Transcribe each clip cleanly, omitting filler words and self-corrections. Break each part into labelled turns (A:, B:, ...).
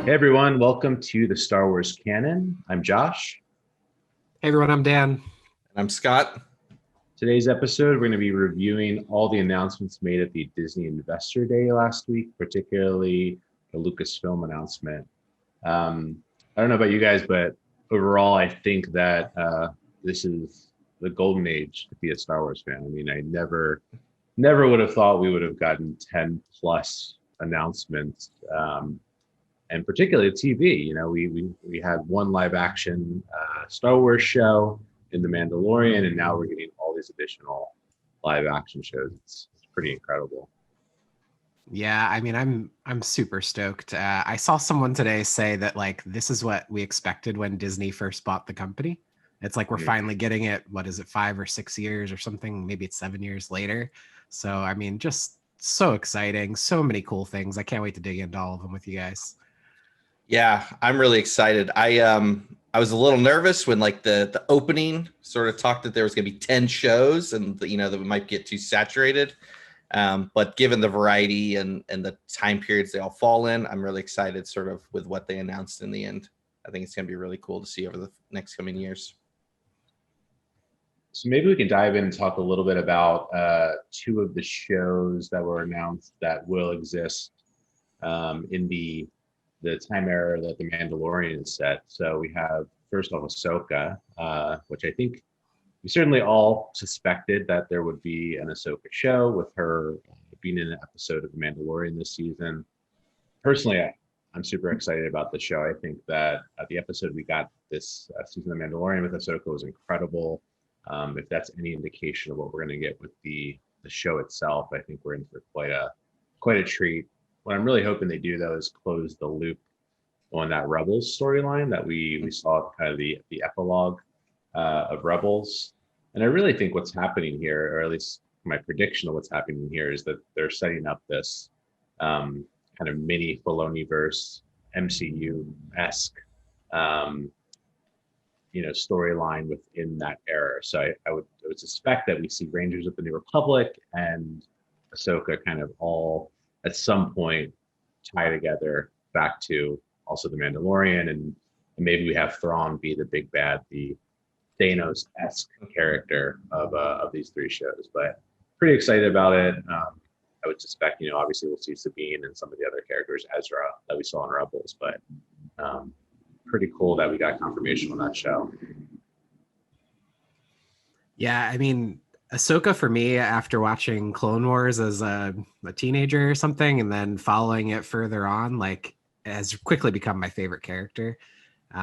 A: Hey everyone, welcome to the Star Wars Canon. I'm Josh.
B: Hey everyone, I'm Dan.
C: I'm Scott.
A: Today's episode, we're going to be reviewing all the announcements made at the Disney Investor Day last week, particularly the Lucasfilm announcement. I don't know about you guys, but overall, I think that this is the golden age to be a Star Wars fan. I mean, I never would have thought we would have gotten 10 plus announcements. And particularly TV. We had one live action Star Wars show in The Mandalorian, and now we're getting all these additional live action shows. It's pretty incredible.
B: Yeah, I mean, I'm super stoked. I saw someone today say that like this is what we expected when Disney first bought the company. It's like we're
A: Mhm.
B: finally getting it. What is it, 5 or 6 years or something? Maybe it's 7 years later. So I mean, just so exciting. So many cool things. I can't wait to dig into all of them with you guys.
C: Yeah, I'm really excited. I was a little nervous when like the opening sort of talked that there was going to be 10 shows and that we might get too saturated. But given the variety and the time periods they all fall in, I'm really excited sort of with what they announced in the end. I think it's going to be really cool to see over the next coming years.
A: So maybe we can dive in and talk a little bit about two of the shows that were announced that will exist in the time era that the Mandalorian is set. So we have first off Ahsoka, which I think we certainly all suspected that there would be an Ahsoka show with her being in an episode of The Mandalorian this season. Personally, I'm super excited about the show. I think that the episode we got this season of Mandalorian with Ahsoka was incredible. If that's any indication of what we're going to get with the show itself, I think we're in for quite a treat. What I'm really hoping they do though is close the loop on that Rebels storyline that we saw kind of the epilogue of Rebels. And I really think what's happening here, or at least my prediction of what's happening here, is that they're setting up this kind of mini Filoni-verse MCU esque storyline within that era. So I would suspect that we see Rangers of the New Republic and Ahsoka kind of all at some point tie together back to also the Mandalorian, and maybe we have Thrawn be the big bad, the Thanos-esque character of these three shows. But pretty excited about it. I would suspect, obviously we'll see Sabine and some of the other characters, Ezra, that we saw in Rebels, but pretty cool that we got confirmation on that show.
B: Yeah, I mean, Ahsoka for me, after watching Clone Wars as a teenager or something, and then following it further on, like has quickly become my favorite character.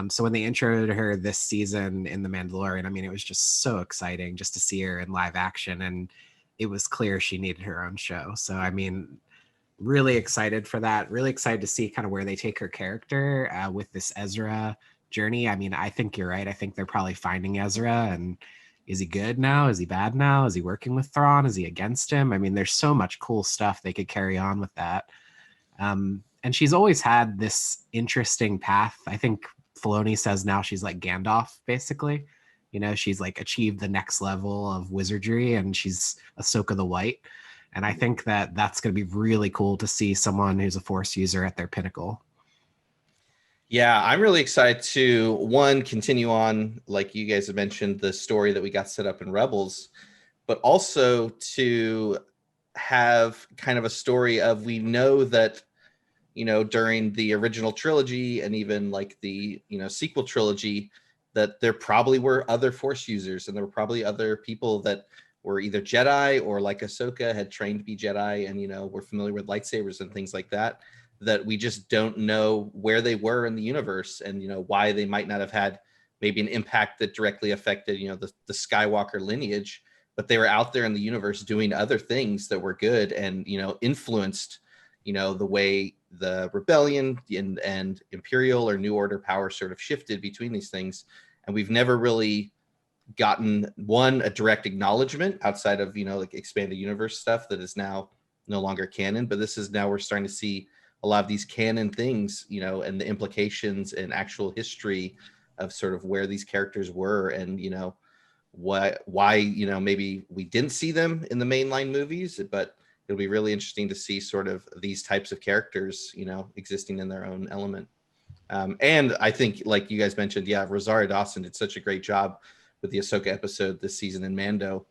B: So when they introed her this season in The Mandalorian, I mean, it was just so exciting just to see her in live action, and it was clear she needed her own show. So I mean, really excited for that. Really excited to see kind of where they take her character with this Ezra journey. I mean, I think you're right. I think they're probably finding Ezra, and is he good now? Is he bad now? Is he working with Thrawn? Is he against him? I mean, there's so much cool stuff they could carry on with that. And she's always had this interesting path. I think Filoni says now she's like Gandalf, basically. She's like achieved the next level of wizardry, and she's Ahsoka the White. And I think that that's going to be really cool to see someone who's a Force user at their pinnacle.
C: Yeah, I'm really excited to continue on, like you guys have mentioned, the story that we got set up in Rebels, but also to have kind of a story of, we know that during the original trilogy and even like the sequel trilogy, that there probably were other Force users, and there were probably other people that were either Jedi or, like Ahsoka, had trained to be Jedi and were familiar with lightsabers and things like that, that we just don't know where they were in the universe, and why they might not have had maybe an impact that directly affected the Skywalker lineage, but they were out there in the universe doing other things that were good and influenced the way the rebellion and imperial or new order power sort of shifted between these things. And we've never really gotten a direct acknowledgement outside of like expanded universe stuff that is now no longer canon, but this is now we're starting to see a lot of these canon things, and the implications and actual history of sort of where these characters were, and why maybe we didn't see them in the mainline movies, but it'll be really interesting to see sort of these types of characters existing in their own element. And I think, like you guys mentioned, yeah, Rosario Dawson did such a great job with the Ahsoka episode this season in Mando,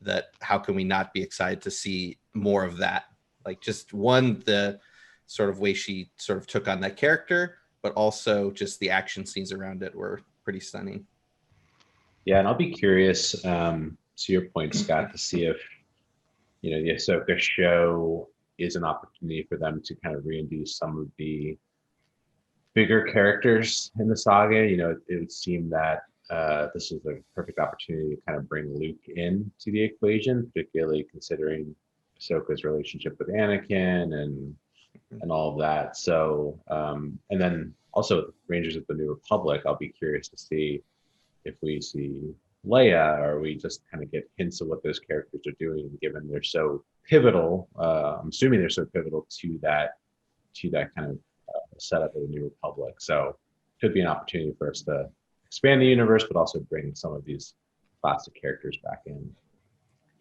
C: that how can we not be excited to see more of that? Like, just one, the sort of way she sort of took on that character, but also just the action scenes around it were pretty stunning.
A: Yeah, and I'll be curious, to your point, Scott, to see if, the Ahsoka show is an opportunity for them to kind of reintroduce some of the bigger characters in the saga. It would seem that this is a perfect opportunity to kind of bring Luke into the equation, particularly considering Ahsoka's relationship with Anakin and all of that. So, and then also Rangers of the New Republic, I'll be curious to see if we see Leia, or we just kind of get hints of what those characters are doing, given they're so pivotal. I'm assuming they're so pivotal to that kind of setup of the New Republic. So could be an opportunity for us to expand the universe, but also bring some of these classic characters back in.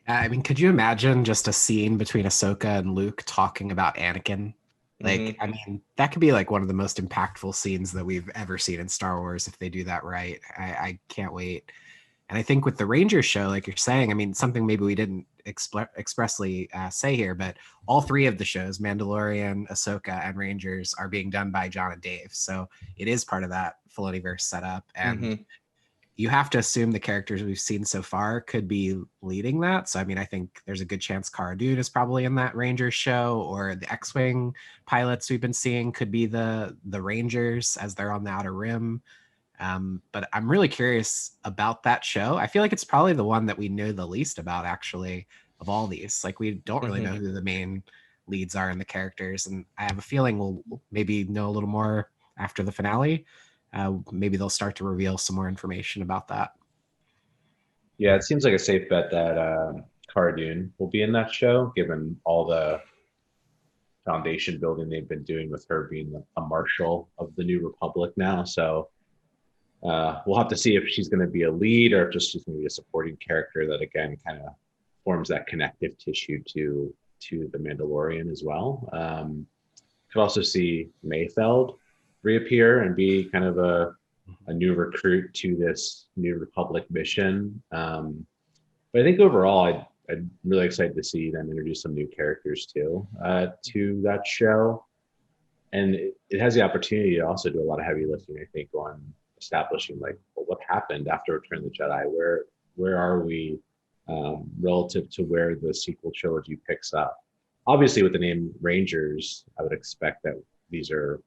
B: I mean, could you imagine just a scene between Ahsoka and Luke talking about Anakin? Like, I mean, that could be like one of the most impactful scenes that we've ever seen in Star Wars if they do that right. I can't wait. And I think with the Rangers show, like you're saying, I mean, something maybe we didn't expressly say here, but all three of the shows, Mandalorian, Ahsoka, and Rangers, are being done by John and Dave. So it is part of that Filoniverse setup. And you have to assume the characters we've seen so far could be leading that. So, I mean, I think there's a good chance Cara Dune is probably in that Rangers show, or the X-Wing pilots we've been seeing could be the Rangers as they're on the Outer Rim. But I'm really curious about that show. I feel like it's probably the one that we know the least about, actually, of all these. Like, we don't really know who the main leads are in the characters. And I have a feeling we'll maybe know a little more after the finale. Maybe they'll start to reveal some more information about that.
A: Yeah, it seems like a safe bet that Cara Dune will be in that show, given all the foundation building they've been doing with her being a marshal of the New Republic now. So we'll have to see if she's going to be a lead, or if just she's going to be a supporting character that, again, kind of forms that connective tissue to the Mandalorian as well. Could also see Mayfeld reappear and be kind of a new recruit to this New Republic mission. But I think overall, I'm really excited to see them introduce some new characters too to that show. And it has the opportunity to also do a lot of heavy lifting, I think, on establishing, like, well, what happened after Return of the Jedi? Where are we relative to where the sequel trilogy picks up? Obviously, with the name Rangers, I would expect that these are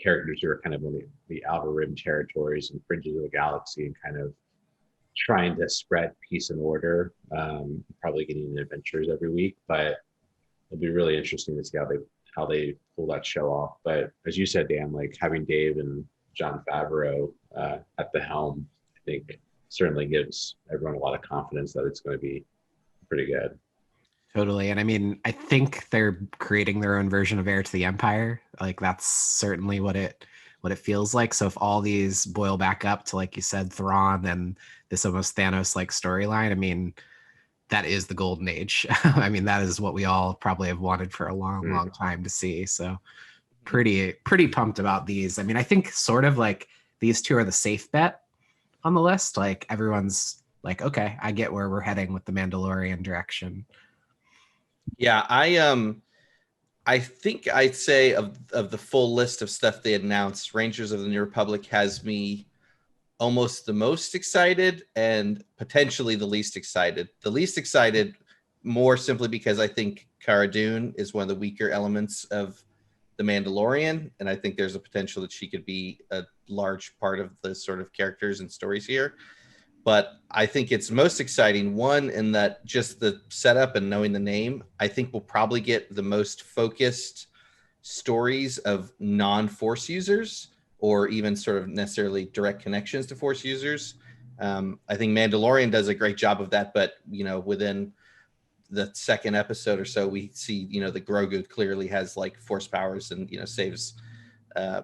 A: characters who are kind of in the outer rim territories and fringes of the galaxy, and kind of trying to spread peace and order, probably getting adventures every week. But it'll be really interesting to see how they pull that show off. But as you said, Dan, like, having Dave and Jon Favreau at the helm, I think certainly gives everyone a lot of confidence that it's going to be pretty good.
B: Totally. And I mean, I think they're creating their own version of Heir to the Empire. Like, that's certainly what it feels like. So if all these boil back up to, like you said, Thrawn and this almost Thanos-like storyline, I mean, that is the golden age. I mean, that is what we all probably have wanted for a long time to see. So pretty pumped about these. I mean, I think sort of like these two are the safe bet on the list. Like, everyone's like, okay, I get where we're heading with the Mandalorian direction.
C: Yeah, I think I'd say of the full list of stuff they announced, Rangers of the New Republic has me almost the most excited and potentially the least excited. The least excited more simply because I think Cara Dune is one of the weaker elements of The Mandalorian, and I think there's a potential that she could be a large part of the sort of characters and stories here. But I think it's most exciting, one, in that just the setup and knowing the name, I think we'll probably get the most focused stories of non-Force users, or even sort of necessarily direct connections to Force users. I think Mandalorian does a great job of that, but, within the second episode or so, we see, the Grogu clearly has like Force powers and, saves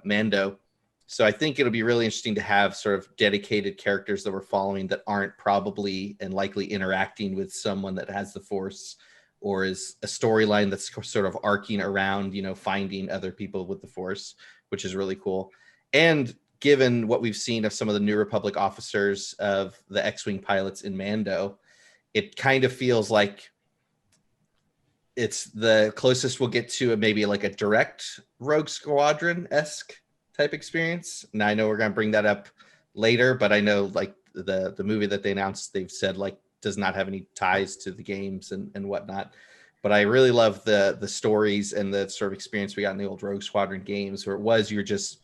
C: Mando. So I think it'll be really interesting to have sort of dedicated characters that we're following that aren't probably and likely interacting with someone that has the Force, or is a storyline that's sort of arcing around, finding other people with the Force, which is really cool. And given what we've seen of some of the New Republic officers of the X-Wing pilots in Mando, it kind of feels like it's the closest we'll get to maybe like a direct Rogue Squadron-esque type experience. Now, I know we're going to bring that up later, but I know like the movie that they announced, they've said like does not have any ties to the games and whatnot. But I really love the stories and the sort of experience we got in the old Rogue Squadron games, where it was you're just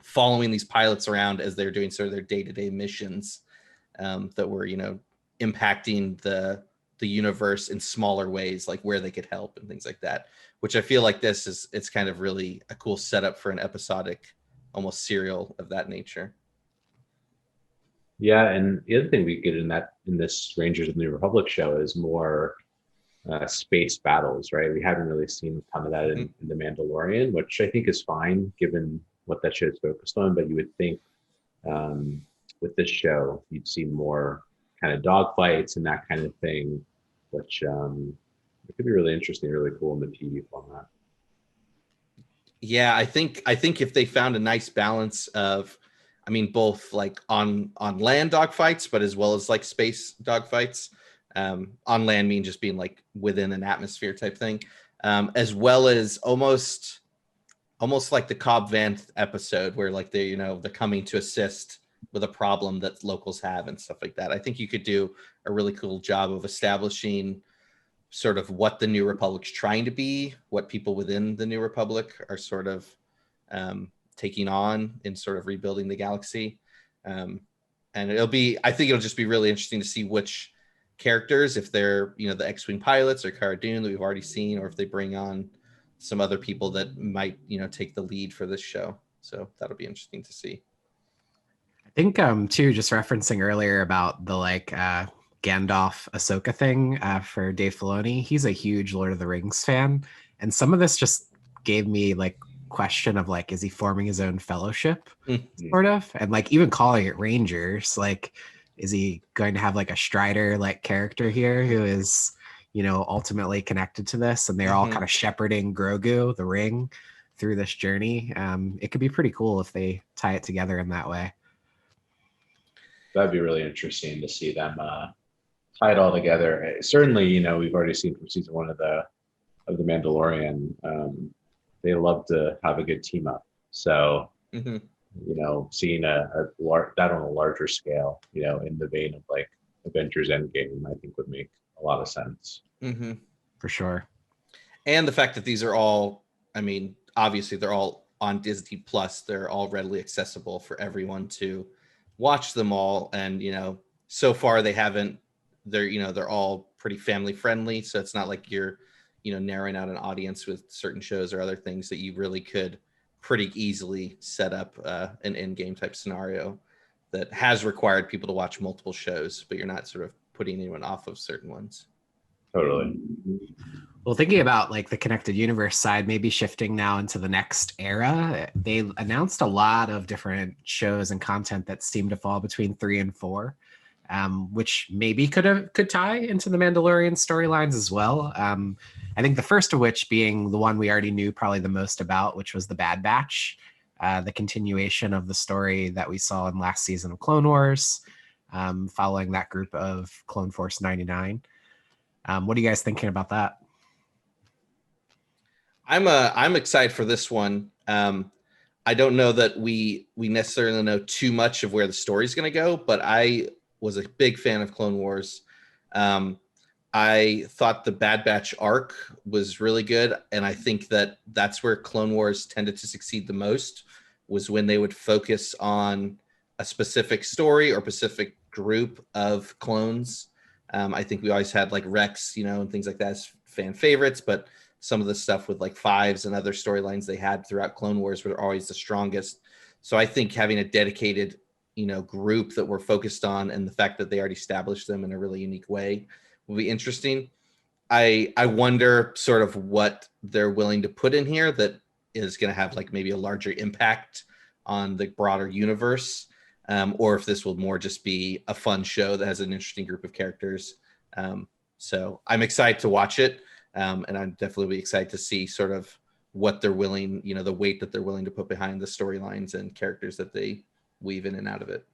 C: following these pilots around as they're doing sort of their day-to-day missions that were, you know, impacting the universe in smaller ways, like where they could help and things like that, which I feel like it's kind of really a cool setup for an episodic, almost serial of that nature.
A: Yeah, and the other thing we get in this Rangers of the New Republic show is more space battles, right? We haven't really seen a ton of that in The Mandalorian, which I think is fine given what that show is focused on. But you would think with this show, you'd see more kind of dogfights and that kind of thing, which it could be really interesting, really cool in the TV format.
C: Yeah, I think if they found a nice balance of, I mean, both like on land dogfights, but as well as like space dogfights. On land mean just being like within an atmosphere type thing, as well as almost like the Cobb Vanth episode where like they're coming to assist with a problem that locals have and stuff like that. I think you could do a really cool job of establishing sort of what the New Republic's trying to be, what people within the New Republic are sort of taking on in sort of rebuilding the galaxy. And I think it'll just be really interesting to see which characters, if they're, the X-Wing pilots or Cara Dune that we've already seen, or if they bring on some other people that might, take the lead for this show. So that'll be interesting to see.
B: I think too, just referencing earlier about the Gandalf Ahsoka thing for Dave Filoni. He's a huge Lord of the Rings fan, and some of this just gave me question of is he forming his own fellowship, sort of, and even calling it Rangers, is he going to have a Strider character here who is ultimately connected to this, and they're all kind of shepherding Grogu, the Ring, through this journey. It could be pretty cool if they tie it together in that way.
A: That'd be really interesting to see them tie it all together. Certainly, we've already seen from season 1 of the Mandalorian, they love to have a good team up. So, seeing that on a larger scale, in the vein of Avengers Endgame, I think would make a lot of sense.
B: For sure.
C: And the fact that these are all, obviously they're all on Disney Plus. They're all readily accessible for everyone to watch them all. And, so far they're all pretty family friendly. So it's not like you're, narrowing out an audience with certain shows or other things that you really could pretty easily set up an in-game type scenario that has required people to watch multiple shows, but you're not sort of putting anyone off of certain ones.
A: Totally.
B: Well, thinking about the connected universe side, maybe shifting now into the next era, they announced a lot of different shows and content that seem to fall between 3 and 4, which maybe could tie into the Mandalorian storylines as well. I think the first of which being the one we already knew probably the most about, which was the Bad Batch, the continuation of the story that we saw in last season of Clone Wars, following that group of Clone Force 99. What are you guys thinking about that?
C: I'm excited for this one. I don't know that we necessarily know too much of where the story's going to go, but I was a big fan of Clone Wars. I thought the Bad Batch arc was really good, and I think that's where Clone Wars tended to succeed the most, was when they would focus on a specific story or specific group of clones. I think we always had Rex, and things like that as fan favorites, but some of the stuff with Fives and other storylines they had throughout Clone Wars were always the strongest. So I think having a dedicated, group that we're focused on, and the fact that they already established them in a really unique way will be interesting. I wonder sort of what they're willing to put in here that is going to have maybe a larger impact on the broader universe, or if this will more just be a fun show that has an interesting group of characters. So I'm excited to watch it. And I'm definitely excited to see sort of what they're willing, the weight that they're willing to put behind the storylines and characters that they weave in and out of it.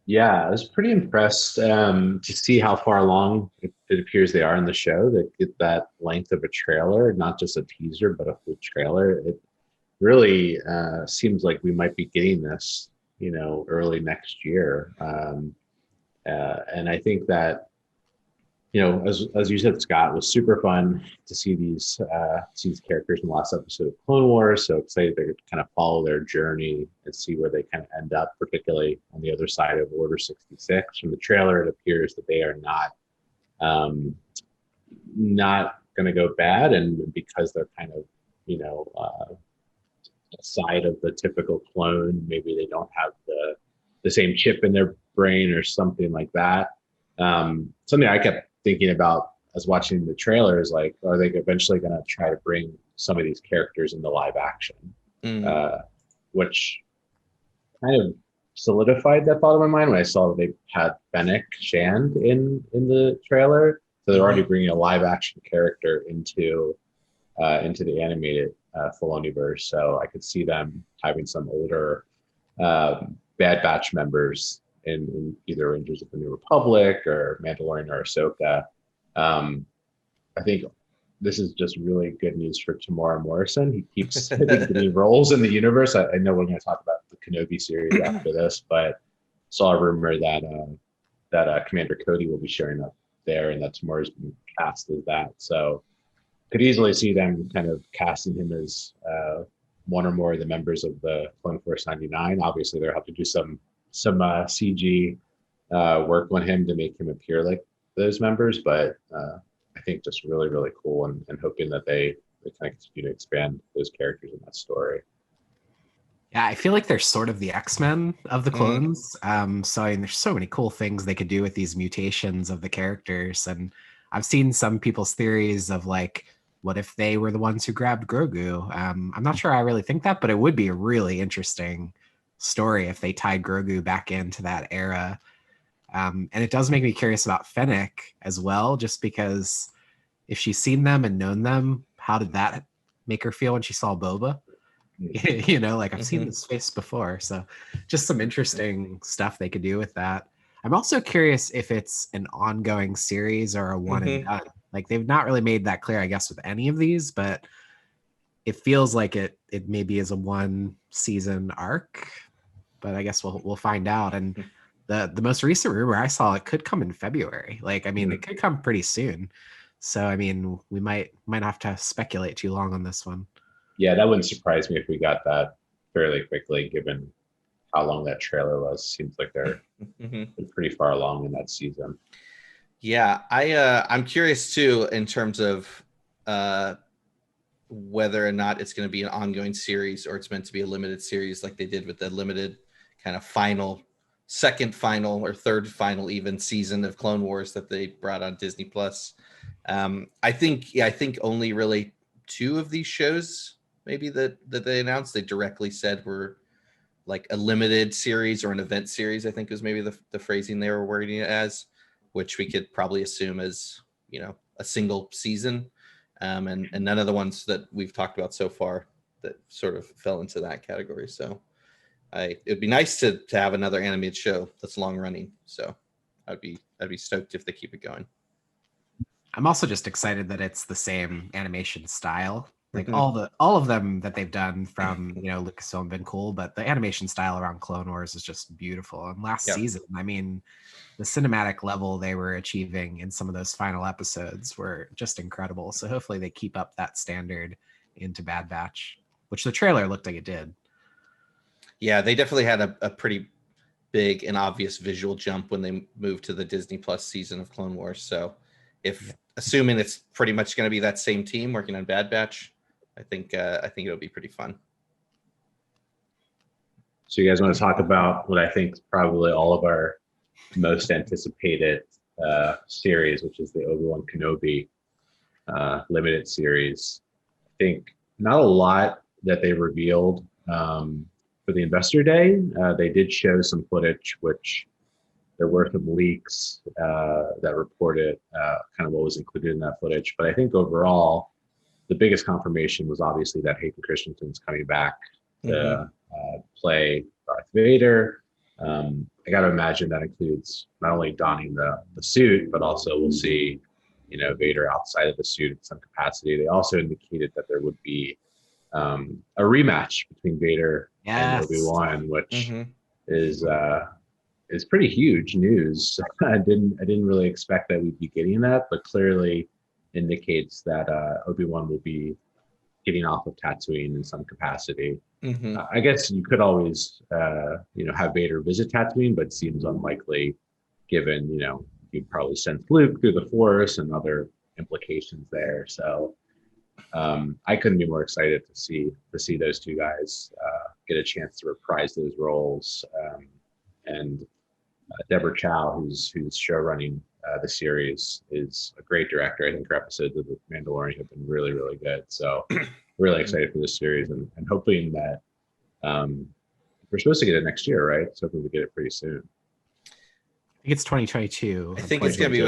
A: Yeah, I was pretty impressed to see how far along it appears they are in the show. That get that length of a trailer, not just a teaser, but a full trailer. It really seems like we might be getting this, early next year. And I think that, as you said, Scott, it was super fun to see these characters in the last episode of Clone Wars. So excited to kind of follow their journey and see where they kind of end up, particularly on the other side of Order 66. From the trailer, it appears that they are not going to go bad, and because they're kind of, aside of the typical clone, maybe they don't have the same chip in their brain or something like that. Something I kept thinking about as watching the trailer is like, are they eventually going to try to bring some of these characters into live action? Which kind of solidified that thought in my mind when I saw that they had Fennec Shand in the trailer. So they're already bringing a live action character into the animated Filoniverse. So I could see them having some older Bad Batch members in either Rangers of the New Republic or Mandalorian or Ahsoka. I think this is just really good news for Tamora Morrison. He keeps getting roles in the universe. I know we're going to talk about the Kenobi series after this, but saw a rumor that Commander Cody will be showing up there, and that Tamora's been cast as that. So could easily see them kind of casting him as one or more of the members of the Clone Force 99. Obviously, they'll have to do some CG work on him to make him appear like those members, but I think just really, really cool, and hoping that they kind of continue to expand those characters in that story.
B: Yeah, I feel like they're sort of the X-Men of the clones. So I mean, there's so many cool things they could do with these mutations of the characters. And I've seen some people's theories of like, what if they were the ones who grabbed Grogu? I'm not sure I really think that, but it would be a really interesting story if they tied Grogu back into that era. And it does make me curious about Fennec as well, just because if she's seen them and known them, how did that make her feel when she saw Boba? Like I've seen this face before. So just some interesting stuff they could do with that. I'm also curious if it's an ongoing series or a one and done. Like they've not really made that clear, I guess, with any of these, but it feels like it maybe is a one season arc, but I guess we'll find out. And the most recent rumor I saw, it could come in February. Like, I mean, it could come pretty soon. So, I mean, we might not have to speculate too long on this one.
A: Yeah, that wouldn't surprise me if we got that fairly quickly, given how long that trailer was. Seems like they're pretty far along in that season.
C: Yeah, I'm curious too in terms of whether or not it's going to be an ongoing series or it's meant to be a limited series like they did with the limited kind of second final or third final even season of Clone Wars that they brought on Disney Plus. I think only really two of these shows maybe that they announced, they directly said were like a limited series or an event series, I think was maybe the phrasing they were wording it as, which we could probably assume as, a single season. And none of the ones that we've talked about so far that sort of fell into that category. So it'd be nice to have another animated show that's long running. So I'd be stoked if they keep it going.
B: I'm also just excited that it's the same animation style. Like all of them that they've done from Lucasfilm have been cool, but the animation style around Clone Wars is just beautiful. And last season, I mean, the cinematic level they were achieving in some of those final episodes were just incredible. So hopefully they keep up that standard into Bad Batch, which the trailer looked like it did.
C: Yeah, they definitely had a pretty big and obvious visual jump when they moved to the Disney Plus season of Clone Wars. So assuming it's pretty much going to be that same team working on Bad Batch, I think it'll be pretty fun.
A: So you guys want to talk about what I think is probably all of our most anticipated series, which is the Obi-Wan Kenobi limited series. I think not a lot that they revealed for the Investor Day. They did show some footage, which there were some leaks that reported kind of what was included in that footage. But I think overall, the biggest confirmation was obviously that Hayden Christensen's coming back to play Darth Vader. I got to imagine that includes not only donning the suit, but also we'll see, Vader outside of the suit in some capacity. They also indicated that there would be a rematch between Vader and
B: Yes.
A: Obi-Wan, which is pretty huge news. I didn't really expect that we'd be getting that, but clearly indicates that Obi-Wan will be getting off of Tatooine in some capacity. I guess you could always, have Vader visit Tatooine, but it seems unlikely given, you'd probably send Luke through the Force and other implications there. So I couldn't be more excited to see those two guys get a chance to reprise those roles. And Deborah Chow, who's show running the series, is a great director. I think her episodes of The Mandalorian have been really, really good. So really excited for this series and hoping that we're supposed to get it next year, right? So hoping we get it pretty soon.
B: I think it's 2022.
C: I think it's gonna be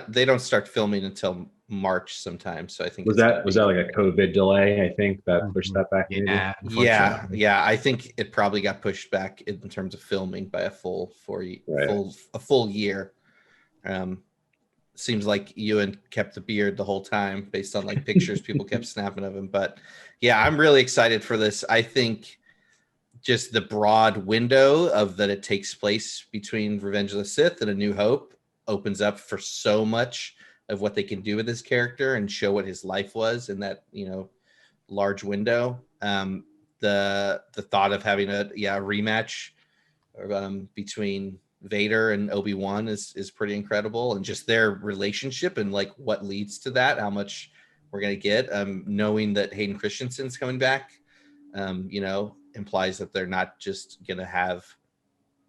C: they don't start filming until March sometime. So I think
A: was that like a COVID delay? I think that pushed that back.
C: Yeah. I think it probably got pushed back in terms of filming by a full year. Seems like Ewan kept the beard the whole time based on like pictures people kept snapping of him. But yeah, I'm really excited for this. I think just the broad window of that it takes place between Revenge of the Sith and A New Hope opens up for so much of what they can do with his character and show what his life was in that, large window. The thought of having a rematch between Vader and Obi-Wan is pretty incredible, and just their relationship and like what leads to that, how much we're gonna get. Knowing that Hayden Christensen's coming back, implies that they're not just gonna have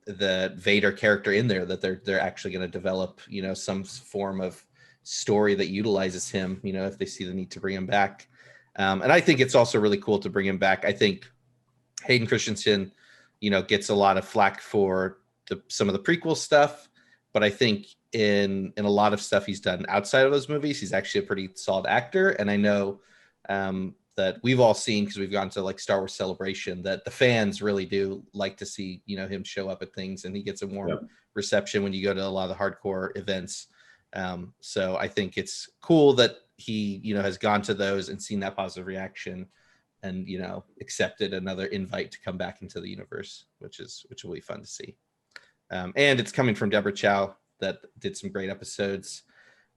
C: the Vader character in there, that they're actually gonna develop, some form of story that utilizes him, if they see the need to bring him back. And I think it's also really cool to bring him back. I think Hayden Christensen, gets a lot of flack for some of the prequel stuff, but I think in a lot of stuff he's done outside of those movies, he's actually a pretty solid actor. And I know that we've all seen, because we've gone to like Star Wars Celebration, that the fans really do like to see, him show up at things, and he gets a warm reception when you go to a lot of the hardcore events. So I think it's cool that he, has gone to those and seen that positive reaction and, accepted another invite to come back into the universe, which will be fun to see. And it's coming from Deborah Chow, that did some great episodes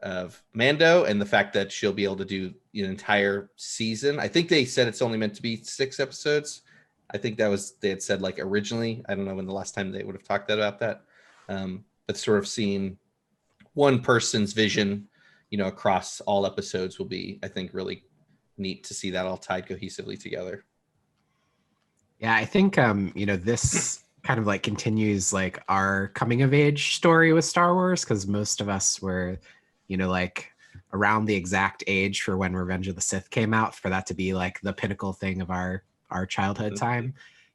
C: of Mando, and the fact that she'll be able to do an entire season. I think they said it's only meant to be 6 episodes. I think they had said like originally. I don't know when the last time they would have talked about that. But sort of seeing one person's vision, across all episodes will be, I think, really neat to see that all tied cohesively together.
B: Yeah, I think this kind of like continues like our coming of age story with Star Wars, because most of us were, like around the exact age for when Revenge of the Sith came out, for that to be like the pinnacle thing of our childhood time.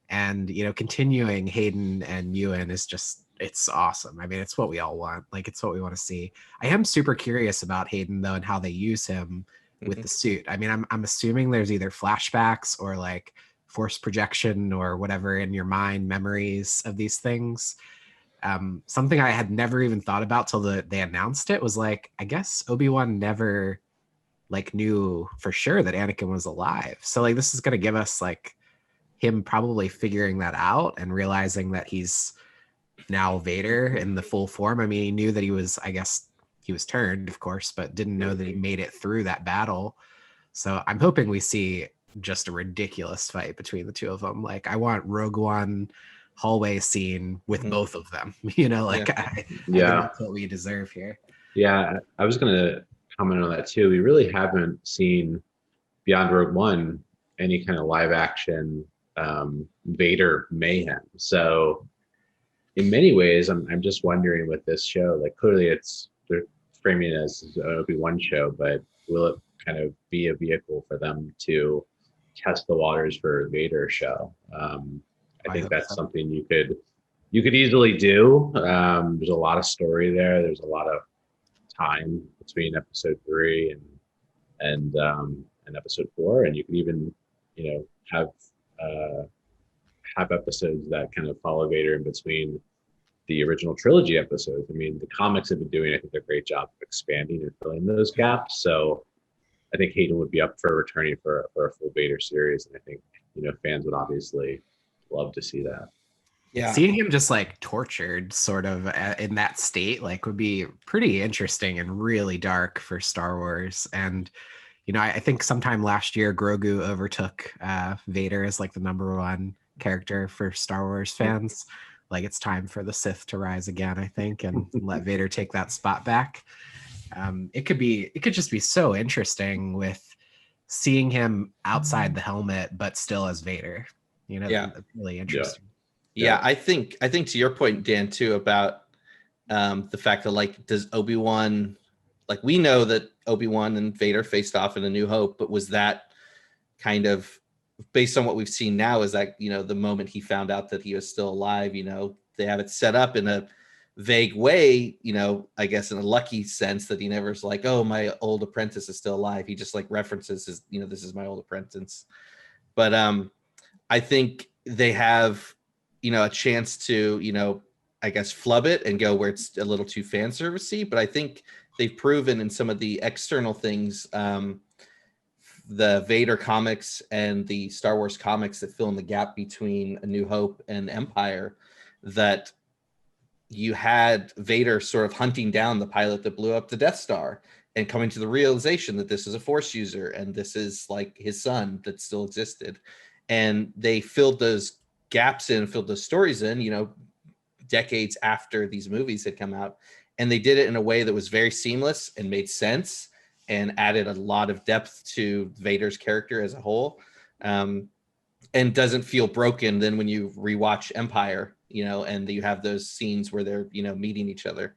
B: And continuing Hayden and Ewan is just, it's awesome. I mean, it's what we all want. Like, it's what we want to see. I am super curious about Hayden though, and how they use him with the suit. I mean, I'm assuming there's either flashbacks or like force projection or whatever in your mind, memories of these things. Something I had never even thought about till they announced it was like, I guess Obi-Wan never like knew for sure that Anakin was alive. So like, this is going to give us like him probably figuring that out and realizing that he's now Vader in the full form. I mean, he knew that he was turned, of course, but didn't know that he made it through that battle. So I'm hoping we see just a ridiculous fight between the two of them. Like, I want Rogue One hallway scene with both of them. I think that's what we deserve here.
A: Yeah, I was going to comment on that too. We really haven't seen beyond Rogue One any kind of live action Vader mayhem. So in many ways, I'm just wondering with this show, like clearly they're framing it as an Obi-Wan show, but will it kind of be a vehicle for them to test the waters for a Vader show? I think that's something you could easily do. There's a lot of story there. There's a lot of time between episode 3 and in episode 4, and you can even, have episodes that kind of follow Vader in between the original trilogy episodes. I mean, the comics have been doing, I think, a great job of expanding and filling those gaps. So I think Hayden would be up for returning for a full Vader series, and I think fans would obviously love to see that.
C: Yeah,
B: seeing him just like tortured sort of in that state like would be pretty interesting and really dark for Star Wars. And I think sometime last year Grogu overtook Vader as like the number one character for Star Wars fans. Like it's time for the Sith to rise again, I think, and let Vader take that spot back. It could just be so interesting with seeing him outside the helmet but still as Vader. That's really interesting.
C: Yeah, I think to your point, Dan, too, about the fact that like, does Obi-Wan, like we know that Obi-Wan and Vader faced off in A New Hope, but was that kind of based on what we've seen now? Is that the moment he found out that he was still alive? They have it set up in a vague way, I guess in a lucky sense that he never's like, oh, my old apprentice is still alive. He just like references his, this is my old apprentice. But I think they have a chance to I guess flub it and go where it's a little too fan servicey. But I think they've proven in some of the external things, the Vader comics and the Star Wars comics that fill in the gap between A New Hope and Empire, that you had Vader sort of hunting down the pilot that blew up the Death Star and coming to the realization that this is a Force user and this is like his son that still existed. And they filled those gaps in, filled those stories in, decades after these movies had come out. And they did it in a way that was very seamless and made sense and added a lot of depth to Vader's character as a whole. And doesn't feel broken then when you rewatch Empire, and you have those scenes where they're, meeting each other.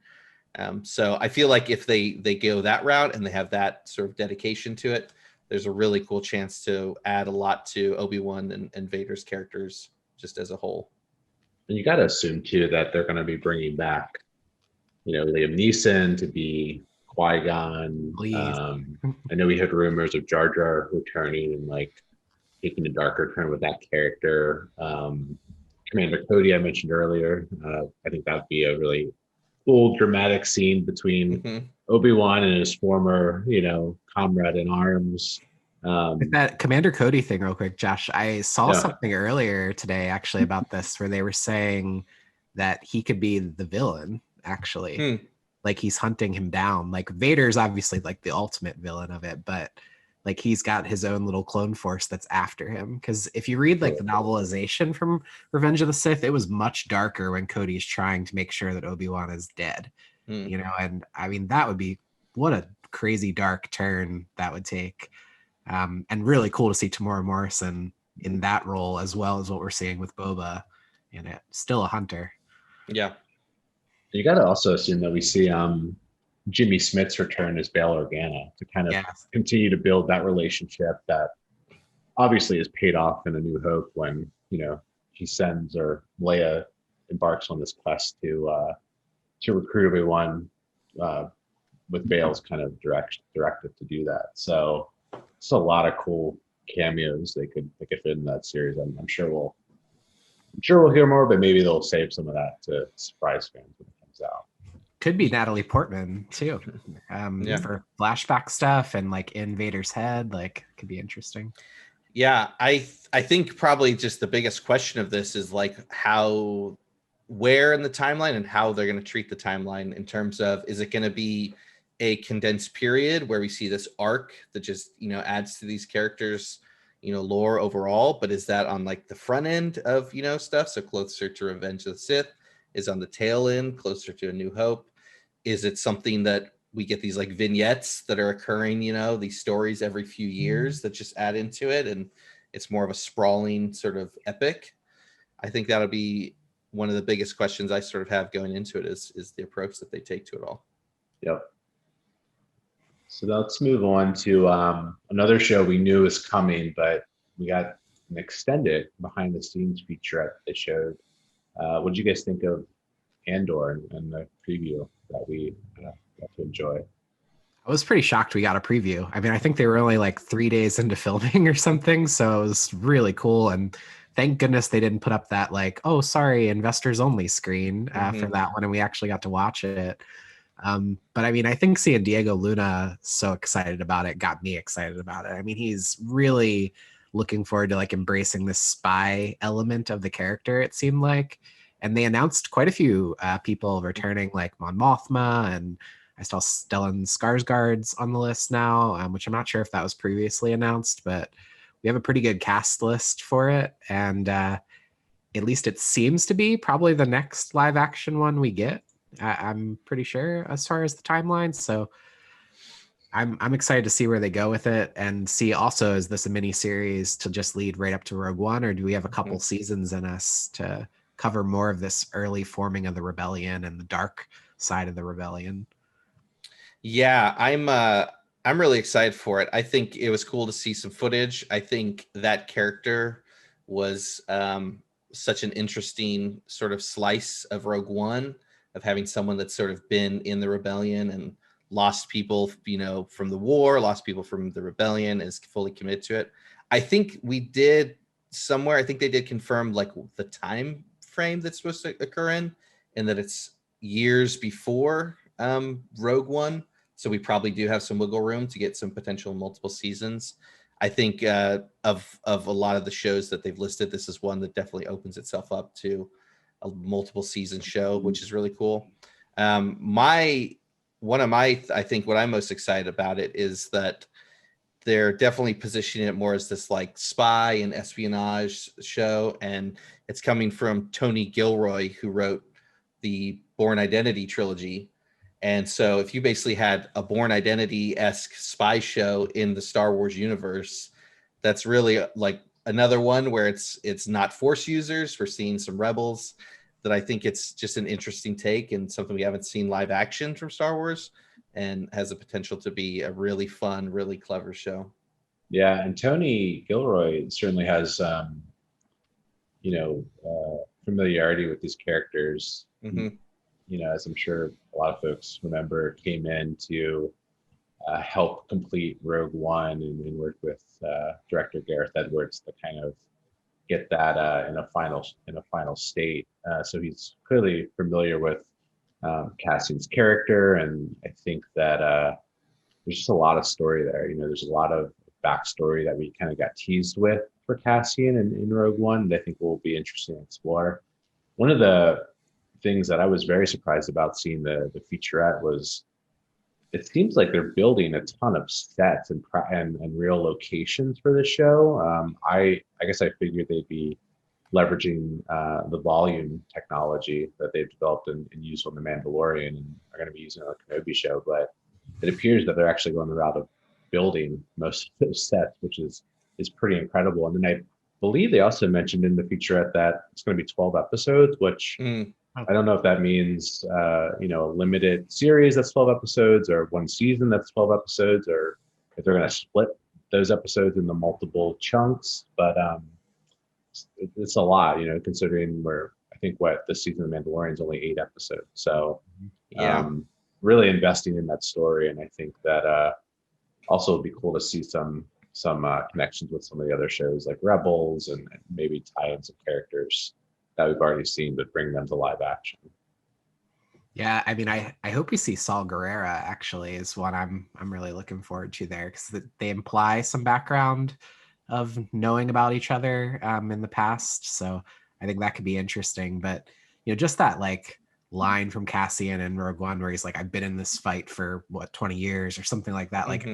C: So I feel like if they go that route and they have that sort of dedication to it, there's a really cool chance to add a lot to Obi-Wan and Vader's characters just as a whole.
A: And you got to assume too that they're going to be bringing back, Liam Neeson to be Qui-Gon. I know we had rumors of Jar Jar returning and like taking a darker turn with that character. Commander Cody, I mentioned earlier. I think that'd be a really cool, dramatic scene between Obi-Wan and his former, comrade in arms.
B: With that Commander Cody thing real quick, Josh, I saw something earlier today actually about this where they were saying that he could be the villain actually. Like he's hunting him down. Like Vader's obviously like the ultimate villain of it, but like he's got his own little clone force that's after him. Because if you read like the novelization from Revenge of the Sith, it was much darker when Cody's trying to make sure that Obi-Wan is dead. And I mean that would be what a crazy dark turn that would take. And really cool to see Tamora Morrison in that role as well as what we're seeing with Boba in it. Still a hunter.
C: Yeah.
A: You got to also assume that we see Jimmy Smith's return as Bail Organa to kind of continue to build that relationship that obviously is paid off in A New Hope when, he sends or Leia embarks on this quest to recruit Obi-Wan with Bail's kind of directive to do that. So it's a lot of cool cameos they could fit in that series. I'm sure we'll hear more, but maybe they'll save some of that to surprise fans when it comes out.
B: Could be Natalie Portman too, for flashback stuff and like in Vader's head. Like, could be interesting.
C: Yeah, I think probably just the biggest question of this is like where in the timeline and how they're going to treat the timeline in terms of, is it going to be a condensed period where we see this arc that just adds to these characters lore overall, but is that on like the front end of stuff, so closer to Revenge of the Sith, is on the tail end closer to A New Hope? Is it something that we get these like vignettes that are occurring, these stories every few years that just add into it and it's more of a sprawling sort of epic? I think that'll be one of the biggest questions I sort of have going into it is the approach that they take to it all.
A: Yep. So let's move on to another show we knew was coming, but we got an extended behind the scenes featurette they showed. What did you guys think of Andor and the preview that we got to enjoy?
B: I was pretty shocked we got a preview. I mean, I think they were only like 3 days into filming or something, so it was really cool. And thank goodness they didn't put up that like, oh, sorry, investors only screen for that one, and we actually got to watch it. But I mean, I think seeing Diego Luna so excited about it got me excited about it. I mean, he's really looking forward to like embracing this spy element of the character, it seemed like. And they announced quite a few people returning, like Mon Mothma, and I saw Stellan Skarsgård's on the list now, which I'm not sure if that was previously announced, but we have a pretty good cast list for it. And at least it seems to be probably the next live action one we get. I'm pretty sure as far as the timeline. So I'm excited to see where they go with it, and see also, is this a mini series to just lead right up to Rogue One, or do we have a couple seasons in us to cover more of this early forming of the rebellion and the dark side of the rebellion?
C: Yeah, I'm really excited for it. I think it was cool to see some footage. I think that character was such an interesting sort of slice of Rogue One, of having someone that's sort of been in the rebellion and lost people, you know, from the war, lost people from the rebellion, is fully committed to it. I think we did somewhere, I think they did confirm like the time frame that's supposed to occur in, and that it's years before Rogue One. So we probably do have some wiggle room to get some potential multiple seasons. I think of a lot of the shows that they've listed, this is one that definitely opens itself up to a multiple season show, which is really cool. I think what I'm most excited about it is that they're definitely positioning it more as this like spy and espionage show, and it's coming from Tony Gilroy, who wrote the Bourne Identity trilogy. And so if you basically had a Bourne Identity-esque spy show in the Star Wars universe, that's really like another one where it's not Force users. We're seeing some rebels. That I think it's just an interesting take and something we haven't seen live action from Star Wars, and has the potential to be a really fun, really clever show.
A: Yeah, and Tony Gilroy certainly has familiarity with these characters. You know, as I'm sure a lot of folks remember, came in to help complete Rogue One, and work with director Gareth Edwards to kind of get that in a final state. So he's clearly familiar with Cassian's character, and I think that there's just a lot of story there. You know, there's a lot of backstory that we kind of got teased with for Cassian in Rogue One that I think will be interesting to explore. One of the things that I was very surprised about seeing the featurette was, it seems like they're building a ton of sets and real locations for the show. I guess I figured they'd be leveraging the volume technology that they've developed and used on The Mandalorian, and are going to be using on the Kenobi show. But it appears that they're actually going the route of building most of those sets, which is pretty incredible. And then I believe they also mentioned in the featurette that it's going to be 12 episodes, which I don't know if that means, a limited series that's 12 episodes, or one season that's 12 episodes, or if they're going to split those episodes into multiple chunks. But it's a lot, considering I think this season of Mandalorian is only 8 episodes. So really investing in that story. And I think that also it'd be cool to see some connections with some of the other shows like Rebels, and maybe tie in some characters that we've already seen, but bring them to live action.
B: Yeah, I mean, I hope we see Saul Guerrera, actually, is what I'm really looking forward to there, because they imply some background of knowing about each other in the past. So I think that could be interesting. But, just that like line from Cassian in Rogue One where he's like, I've been in this fight for 20 years or something like that. Like,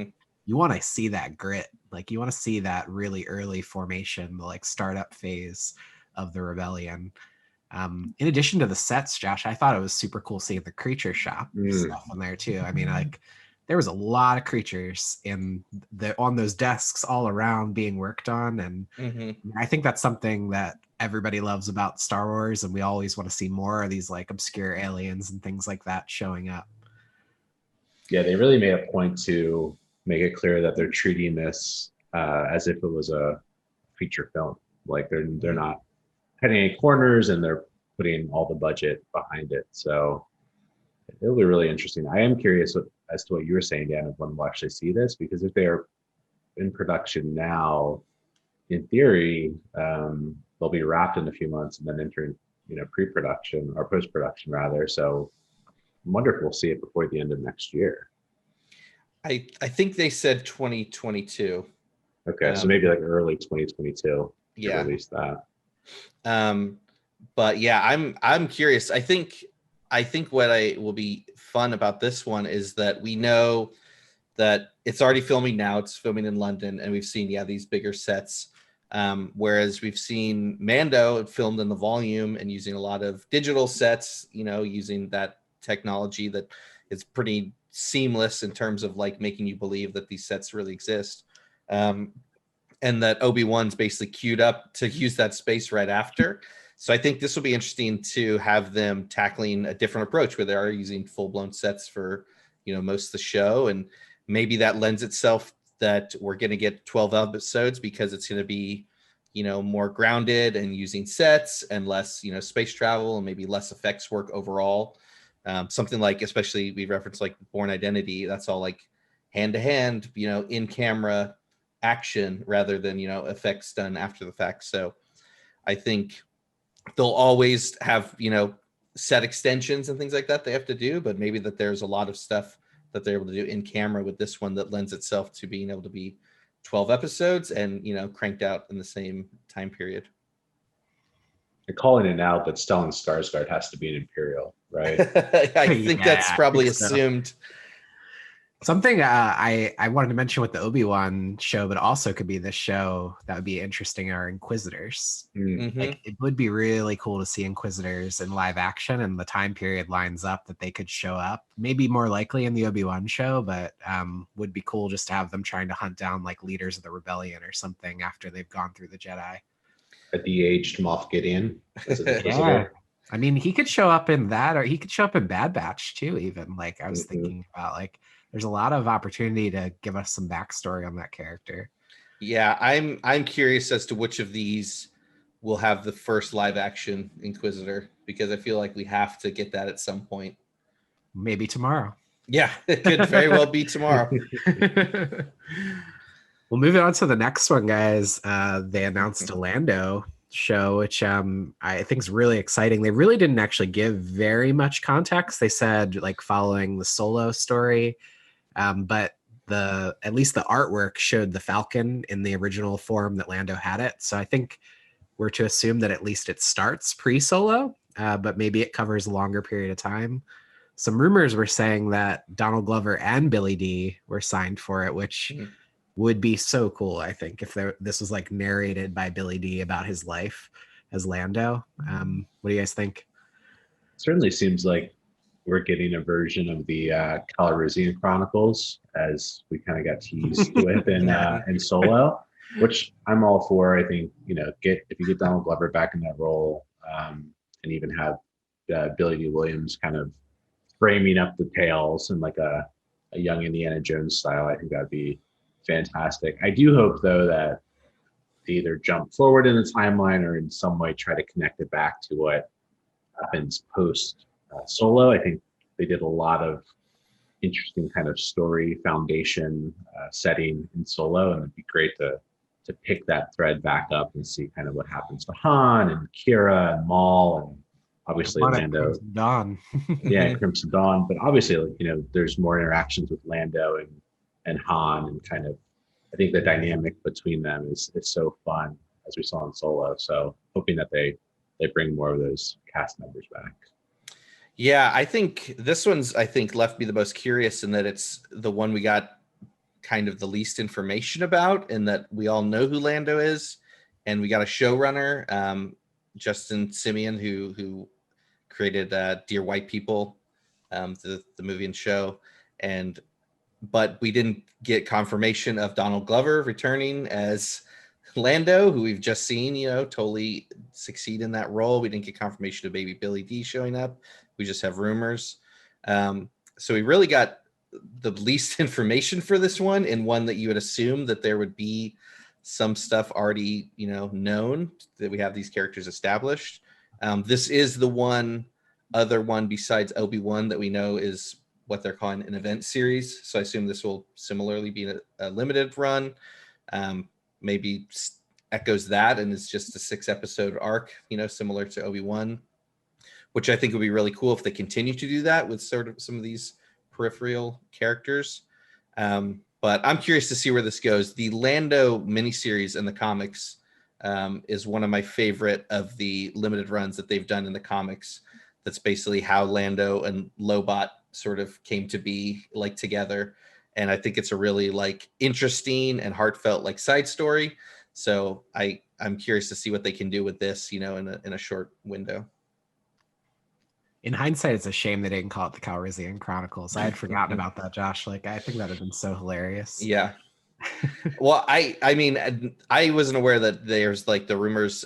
B: you want to see that grit. Like, you want to see that really early formation, the like startup phase of the rebellion. In addition to the sets, Josh, I thought it was super cool seeing the creature shop stuff in there too. I mean, like, there was a lot of creatures on those desks all around being worked on, and I think that's something that everybody loves about Star Wars, and we always want to see more of these like obscure aliens and things like that showing up.
A: Yeah, they really made a point to make it clear that they're treating this as if it was a feature film. Like, they're not cutting any corners, and they're putting all the budget behind it. So it'll be really interesting. I am curious as to what you were saying, Dan, of when we'll actually see this, because if they're in production now, in theory, they'll be wrapped in a few months and then entering, pre-production or post-production rather. So I wonder if we'll see it before the end of next year.
C: I think they said 2022.
A: Okay, so maybe like early 2022.
C: Yeah,
A: release that.
C: But yeah, I'm curious. I think what will be fun about this one is that we know that it's already filming now. It's filming in London, and we've seen these bigger sets. Whereas we've seen Mando filmed in the volume and using a lot of digital sets, using that technology that is pretty seamless in terms of like making you believe that these sets really exist. And that Obi-Wan's basically queued up to use that space right after. So I think this will be interesting to have them tackling a different approach where they are using full-blown sets for, most of the show. And maybe that lends itself that we're going to get 12 episodes because it's going to be, more grounded and using sets and less, space travel and maybe less effects work overall. Something like, especially we referenced like Bourne Identity, that's all like hand-to-hand, in camera action rather than effects done after the fact. So I think they'll always have set extensions and things like that they have to do, but maybe that there's a lot of stuff that they're able to do in camera with this one that lends itself to being able to be 12 episodes and cranked out in the same time period.
A: You're calling it out that Stellan Skarsgård has to be an Imperial, right?
C: I think that's probably assumed.
B: So. Something I wanted to mention with the Obi-Wan show, but also could be this show that would be interesting, are Inquisitors.
C: Mm-hmm.
B: Like, it would be really cool to see Inquisitors in live action, and the time period lines up that they could show up. Maybe more likely in the Obi-Wan show, but would be cool just to have them trying to hunt down like leaders of the rebellion or something after they've gone through the Jedi.
A: A de-aged Moff Gideon.
B: Yeah. I mean, he could show up in that, or he could show up in Bad Batch too, even. Like, I was thinking about, like, there's a lot of opportunity to give us some backstory on that character.
C: Yeah, I'm curious as to which of these will have the first live action Inquisitor, because I feel like we have to get that at some point.
B: Maybe tomorrow.
C: Yeah, it could very well be tomorrow.
B: Well, moving on to the next one, guys. They announced a Lando show, which I think is really exciting. They really didn't actually give very much context. They said like following the Solo story, but at least the artwork showed the Falcon in the original form that Lando had it. So I think we're to assume that at least it starts pre-Solo, but maybe it covers a longer period of time. Some rumors were saying that Donald Glover and Billy D were signed for it, which would be so cool, I think, if this was like narrated by Billy D about his life as Lando. What do you guys think?
A: Certainly seems like we're getting a version of the Calrissian Chronicles, as we kind of got teased with in Solo, which I'm all for. I think, if you get Donald Glover back in that role, and even have Billy D. Williams kind of framing up the tales in like a young Indiana Jones style, I think that'd be fantastic. I do hope, though, that they either jump forward in the timeline or in some way try to connect it back to what happens post Solo. I think they did a lot of interesting kind of story foundation setting in Solo, and it'd be great to pick that thread back up and see kind of what happens to Han and Kira and Maul and obviously Lando.
B: Crimson Dawn.
A: Yeah, Crimson Dawn. But obviously, there's more interactions with Lando and Han, and kind of, I think the dynamic between them is so fun, as we saw in Solo. So hoping that they bring more of those cast members back.
C: Yeah, I think this one's left me the most curious in that it's the one we got kind of the least information about, and that we all know who Lando is, and we got a showrunner, Justin Simeon, who created Dear White People, the movie and show, but we didn't get confirmation of Donald Glover returning as Lando, who we've just seen, totally succeed in that role. We didn't get confirmation of baby Billy D showing up. We just have rumors. So we really got the least information for this one, and one that you would assume that there would be some stuff already, known, that we have these characters established. This is the other one besides Obi-Wan that we know is what they're calling an event series. So I assume this will similarly be a limited run. Maybe echoes that, and it's just a 6-episode arc, similar to Obi-Wan, which I think would be really cool if they continue to do that with sort of some of these peripheral characters. But I'm curious to see where this goes. The Lando miniseries in the comics is one of my favorite of the limited runs that they've done in the comics. That's basically how Lando and Lobot sort of came to be like together. And I think it's a really like interesting and heartfelt like side story. So I'm curious to see what they can do with this, in a short window.
B: In hindsight, it's a shame they didn't call it the Calrissian Chronicles. I had forgotten about that, Josh. Like, I think that would have been so hilarious.
C: Yeah. Well, I mean, I wasn't aware that there's like the rumors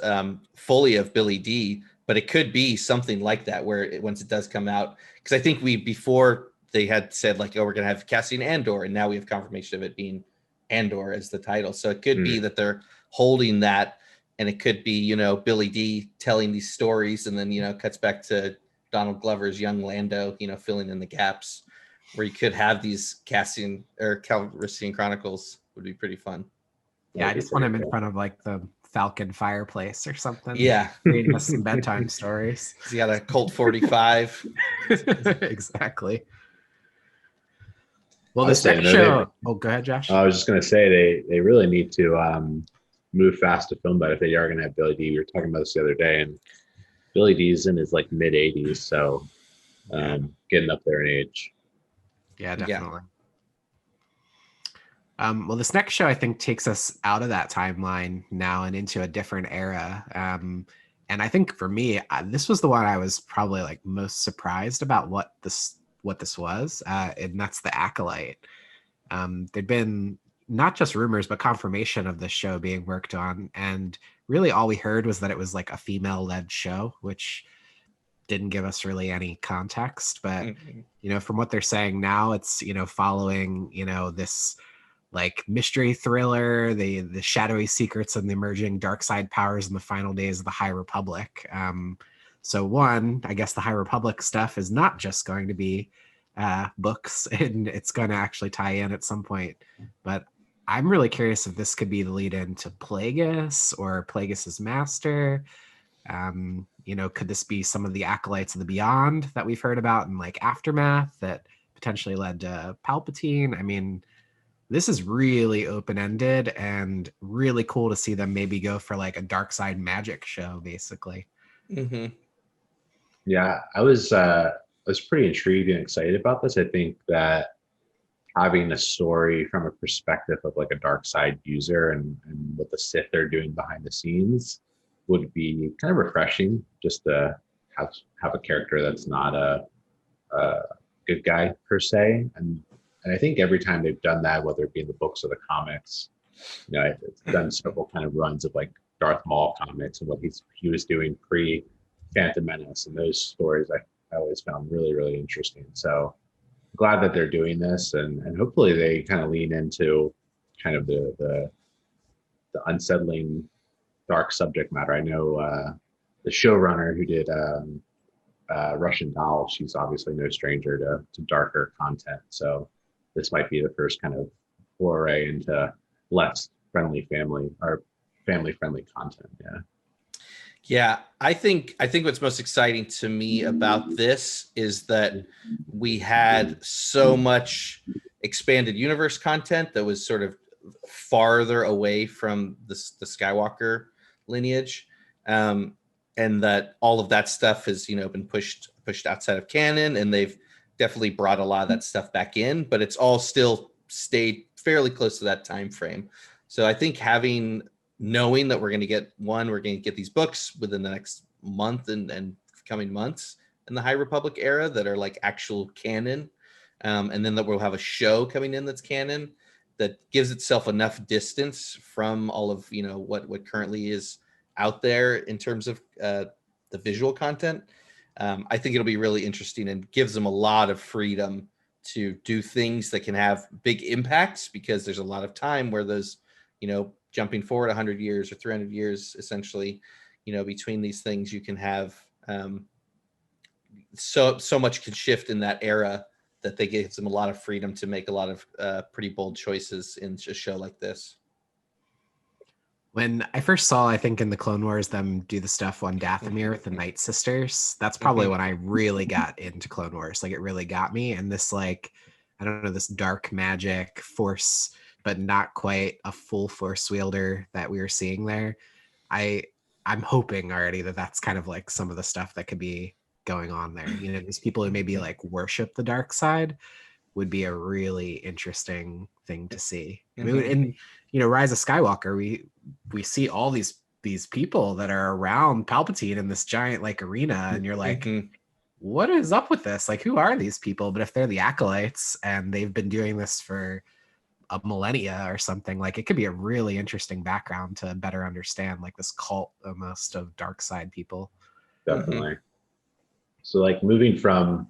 C: fully of Billy D, but it could be something like that where once it does come out, because I think before they had said like, oh, we're going to have Cassian Andor, and now we have confirmation of it being Andor as the title. So it could be that they're holding that, and it could be, Billy D telling these stories, and then, cuts back to Donald Glover's young Lando, filling in the gaps, where you could have these Cassian or Calrissian Chronicles. Would be pretty fun.
B: Yeah, I just want him in front of like the Falcon fireplace or something.
C: Yeah.
B: Reading us some bedtime stories.
C: He's got a Colt 45.
B: Exactly. Well, this next show. Oh, go ahead, Josh.
A: I was just going to say they really need to move fast to film that if they are going to have Billy D. We were talking about this the other day, and Billy D's in his like mid 80s, so getting up there in age.
B: Yeah, definitely. Well, this next show I think takes us out of that timeline now and into a different era. And I think for me, this was the one I was probably like most surprised about what this was, and that's The Acolyte. There'd been not just rumors, but confirmation of this show being worked on, and really all we heard was that it was like a female-led show, which didn't give us really any context. But from what they're saying now, it's following this like mystery thriller, the shadowy secrets and the emerging dark side powers in the final days of the High Republic. So one, I guess the High Republic stuff is not just going to be books, and it's going to actually tie in at some point. But I'm really curious if this could be the lead into Plagueis or Plagueis's master. Could this be some of the acolytes of the Beyond that we've heard about in like Aftermath that potentially led to Palpatine? I mean, this is really open-ended and really cool to see them maybe go for like a dark side magic show, basically.
A: Yeah, I was pretty intrigued and excited about this. I think that having a story from a perspective of like a dark side user and what the Sith are doing behind the scenes would be kind of refreshing, just to have a character that's not a good guy per se. And I think every time they've done that, whether it be in the books or the comics, it's done several kind of runs of like Darth Maul comics and what he was doing pre Phantom Menace, and those stories I always found really, really interesting. So I'm glad that they're doing this, and hopefully they kind of lean into kind of the unsettling dark subject matter. I know the showrunner who did Russian Doll, she's obviously no stranger to darker content. So this might be the first kind of foray into less family friendly content.
C: Yeah, I think what's most exciting to me about this is that we had so much expanded universe content that was sort of farther away from the Skywalker lineage, and that all of that stuff has been pushed outside of canon, and they've definitely brought a lot of that stuff back in, but it's all still stayed fairly close to that time frame. So I think knowing that we're going to get these books within the next month and coming months in the High Republic era that are like actual canon, and then that we'll have a show coming in that's canon, that gives itself enough distance from all of what currently is out there in terms of the visual content. I think it'll be really interesting and gives them a lot of freedom to do things that can have big impacts, because there's a lot of time where those, jumping forward 100 years or 300 years, essentially, between these things, you can have so much can shift in that era that they give them a lot of freedom to make a lot of pretty bold choices in a show like this.
B: When I first saw, I think in the Clone Wars, them do the stuff on Dathomir with the Night Sisters, that's probably when I really got into Clone Wars. Like, it really got me. And this, like, I don't know, this dark magic force, but not quite a full force wielder that we were seeing there. I'm hoping already that that's kind of like some of the stuff that could be going on there. You know, these people who maybe like worship the dark side would be a really interesting thing to see. I mean, in, you know, Rise of Skywalker, we see all these people that are around Palpatine in this giant like arena, and you're like, what is up with this? Like, who are these people? But if they're the acolytes and they've been doing this for a millennia or something, like, it could be a really interesting background to better understand like this cult almost of dark side people.
A: Definitely. So, like, moving from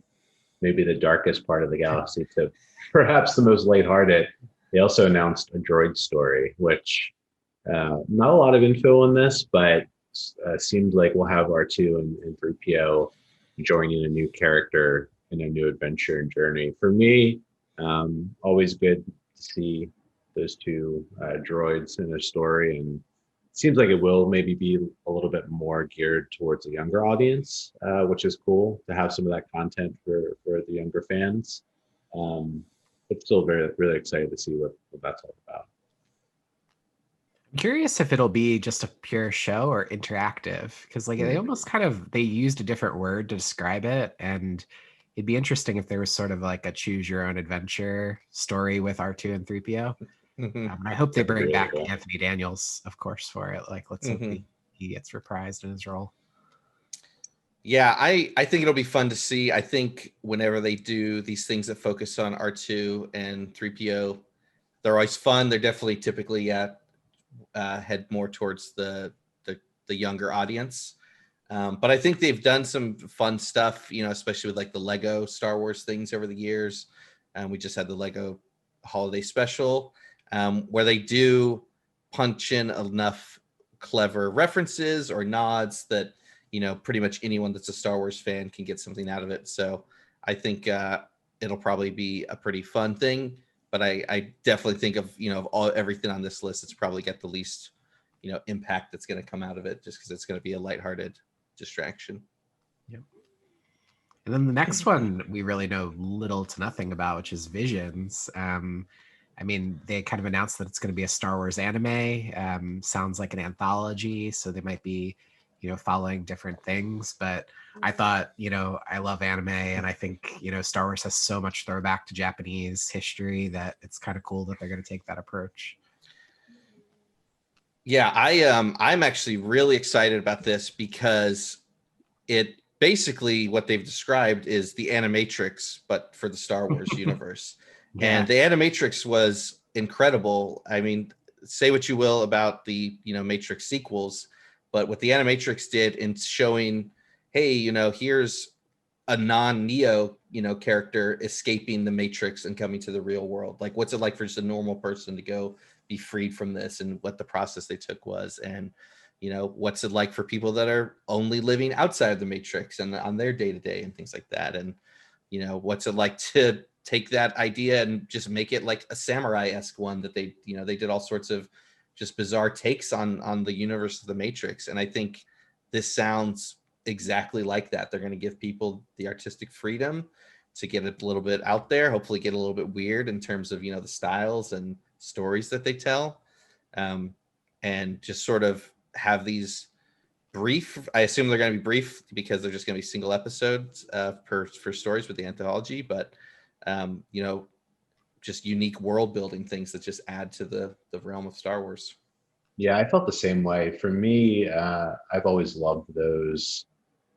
A: maybe the darkest part of the galaxy to perhaps the most lighthearted, they also announced a Droid Story, which not a lot of info on this, but seems like we'll have R2 and 3PO joining a new character in a new adventure and journey. For me, always good to see those two droids in a story, and it seems like it will maybe be a little bit more geared towards a younger audience, which is cool to have some of that content for the younger fans. But still really excited to see what that's all about.
B: I'm curious if it'll be just a pure show or interactive, because like they almost kind of, they used a different word to describe it, and it'd be interesting if there was sort of like a choose your own adventure story with R2 and 3PO. I hope they bring back Anthony Daniels, of course, for it. Like, let's hope he gets reprised in his role.
C: Yeah, I think it'll be fun to see. I think whenever they do these things that focus on R2 and 3PO, they're always fun. They're definitely typically head more towards the younger audience. But I think they've done some fun stuff, you know, especially with like the Lego Star Wars things over the years. And we just had the Lego holiday special, where they do punch in enough clever references or nods that, you know, pretty much anyone that's a Star Wars fan can get something out of it. So I think it'll probably be a pretty fun thing. But I definitely think of, you know, of everything on this list, it's probably got the least, you know, impact that's going to come out of it, just because it's going to be a lighthearted distraction.
B: Yep. And then the next one we really know little to nothing about, which is Visions. I mean, they kind of announced that it's going to be a Star Wars anime. Sounds like an anthology, so they might be, you know, following different things. But I thought, you know, I love anime, and I think, you know, Star Wars has so much throwback to Japanese history that it's kind of cool that they're going to take that approach.
C: Yeah, I'm actually really excited about this, because it basically, what they've described is the Animatrix, but for the Star Wars universe.
B: Yeah.
C: And the Animatrix was incredible. I mean, say what you will about the, you know, Matrix sequels, but what the Animatrix did in showing, hey, you know, here's a non-Neo, you know, character escaping the Matrix and coming to the real world. Like, what's it like for just a normal person to go be freed from this, and what the process they took was, and, you know, what's it like for people that are only living outside of the Matrix and on their day-to-day and things like that. And, you know, what's it like to take that idea and just make it like a samurai-esque one that they, you know, they did all sorts of just bizarre takes on the universe of the Matrix. And I think this sounds exactly like that. They're going to give people the artistic freedom to get a little bit out there, hopefully get a little bit weird in terms of, you know, the styles and stories that they tell, and just sort of have these brief, I assume they're going to be brief because they're just going to be single episodes for stories with the anthology, but you know, just unique world building things that just add to the realm of Star Wars.
A: Yeah, I felt the same way. For me, I've always loved those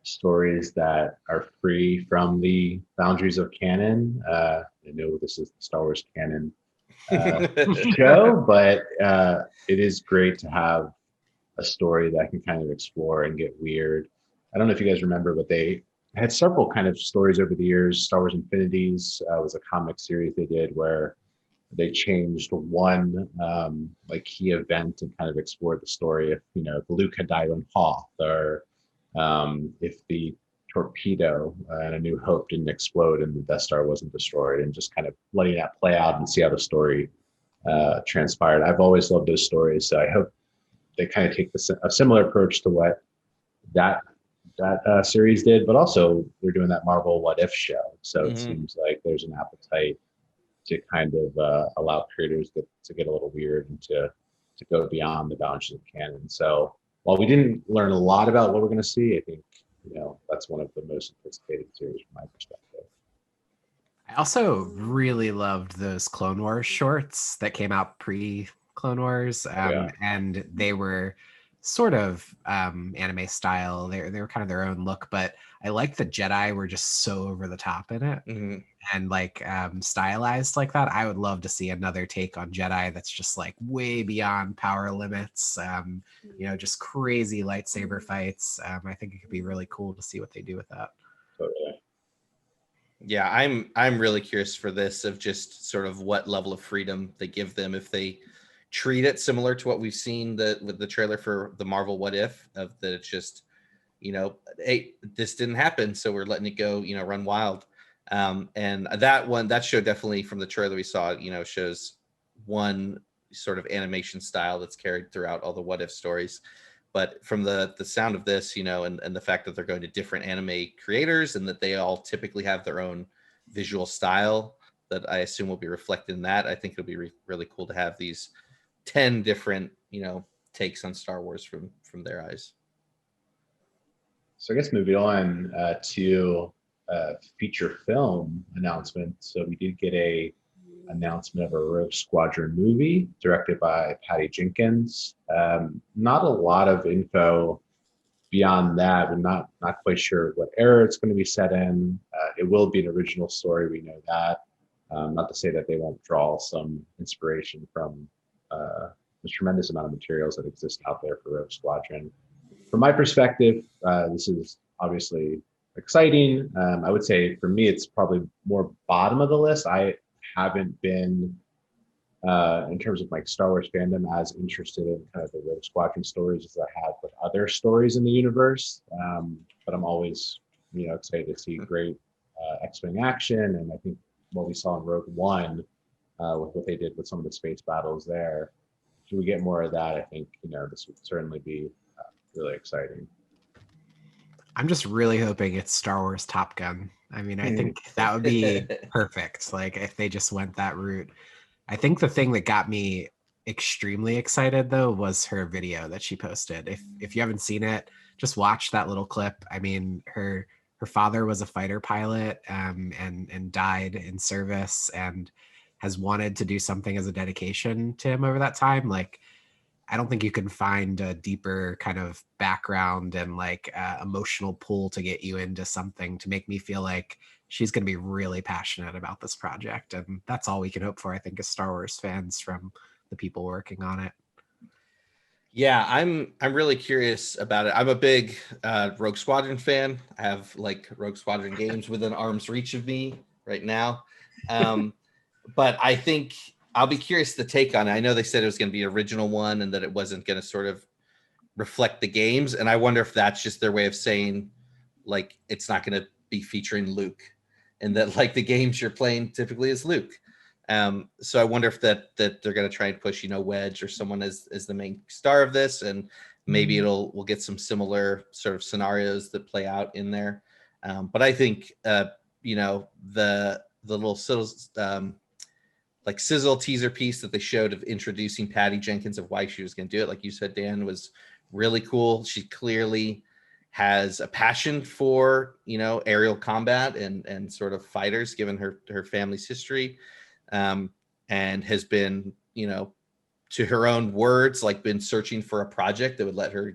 A: stories that are free from the boundaries of canon. I know this is the Star Wars canon show, but it is great to have a story that can kind of explore and get weird. I don't know if you guys remember, but they had several kind of stories over the years. Star Wars Infinities was a comic series they did where they changed one like key event and kind of explored the story. If, you know, if Luke had died on Hoth, or if the torpedo and A New Hope didn't explode and the Death Star wasn't destroyed, and just kind of letting that play out and see how the story transpired. I've always loved those stories, so I hope they kind of take a similar approach to what that series did, but also they're doing that Marvel What If show, so it seems like there's an appetite to kind of allow creators to get a little weird and to go beyond the boundaries of canon. So while we didn't learn a lot about what we're going to see, I think that's one of the most anticipated series from my perspective.
B: I also really loved those Clone Wars shorts that came out pre-Clone Wars, and they were sort of anime style. They were kind of their own look, but I like the Jedi were just so over the top in it and like stylized like that. I would love to see another take on Jedi that's just like way beyond power limits, just crazy lightsaber fights. I think it could be really cool to see what they do with that.
A: Totally.
C: Yeah, I'm really curious for this, of just sort of what level of freedom they give them, if they treat it similar to what we've seen with the trailer for the Marvel What If, of that it's just, hey, this didn't happen, so we're letting it go, run wild. And that show definitely, from the trailer we saw, shows one sort of animation style that's carried throughout all the What If stories. But from the sound of this, and the fact that they're going to different anime creators and that they all typically have their own visual style that I assume will be reflected in that, I think it'll be really cool to have these 10 different, takes on Star Wars from their eyes.
A: So I guess moving on to feature film announcement. So we did get a announcement of a Rogue Squadron movie directed by Patty Jenkins. Not a lot of info beyond that. We're not quite sure what era it's going to be set in. It will be an original story. We know that. Not to say that they won't draw some inspiration from the tremendous amount of materials that exist out there for Rogue Squadron. From my perspective, this is obviously exciting. I would say for me, it's probably more bottom of the list. I haven't been, in terms of like Star Wars fandom, as interested in kind of the Rogue Squadron stories as I have with other stories in the universe. But I'm always, excited to see great X-Wing action, and I think what we saw in Rogue One with what they did with some of the space battles there. If we get more of that, I think this would certainly be really exciting.
B: I'm just really hoping it's Star Wars Top Gun. I mean, I think that would be perfect. Like if they just went that route. I think the thing that got me extremely excited though was her video that she posted. If you haven't seen it, just watch that little clip. I mean, her father was a fighter pilot and died in service, and has wanted to do something as a dedication to him over that time. Like, I don't think you can find a deeper kind of background and like emotional pull to get you into something to make me feel like she's going to be really passionate about this project. And that's all we can hope for, I think, as Star Wars fans from the people working on it.
C: Yeah, I'm really curious about it. I'm a big Rogue Squadron fan. I have like Rogue Squadron games within arm's reach of me right now. But I think I'll be curious to take on it. I know they said it was going to be an original one and that it wasn't going to sort of reflect the games. And I wonder if that's just their way of saying, like, it's not going to be featuring Luke, and that like the games you're playing typically is Luke. So I wonder if that they're going to try and push, Wedge or someone as the main star of this, and maybe we'll get some similar sort of scenarios that play out in there. But I think the little sizzle teaser piece that they showed of introducing Patty Jenkins, of why she was going to do it, like you said, Dan, was really cool. She clearly has a passion for aerial combat and sort of fighters, given her family's history. And has been, to her own words, like been searching for a project that would let her,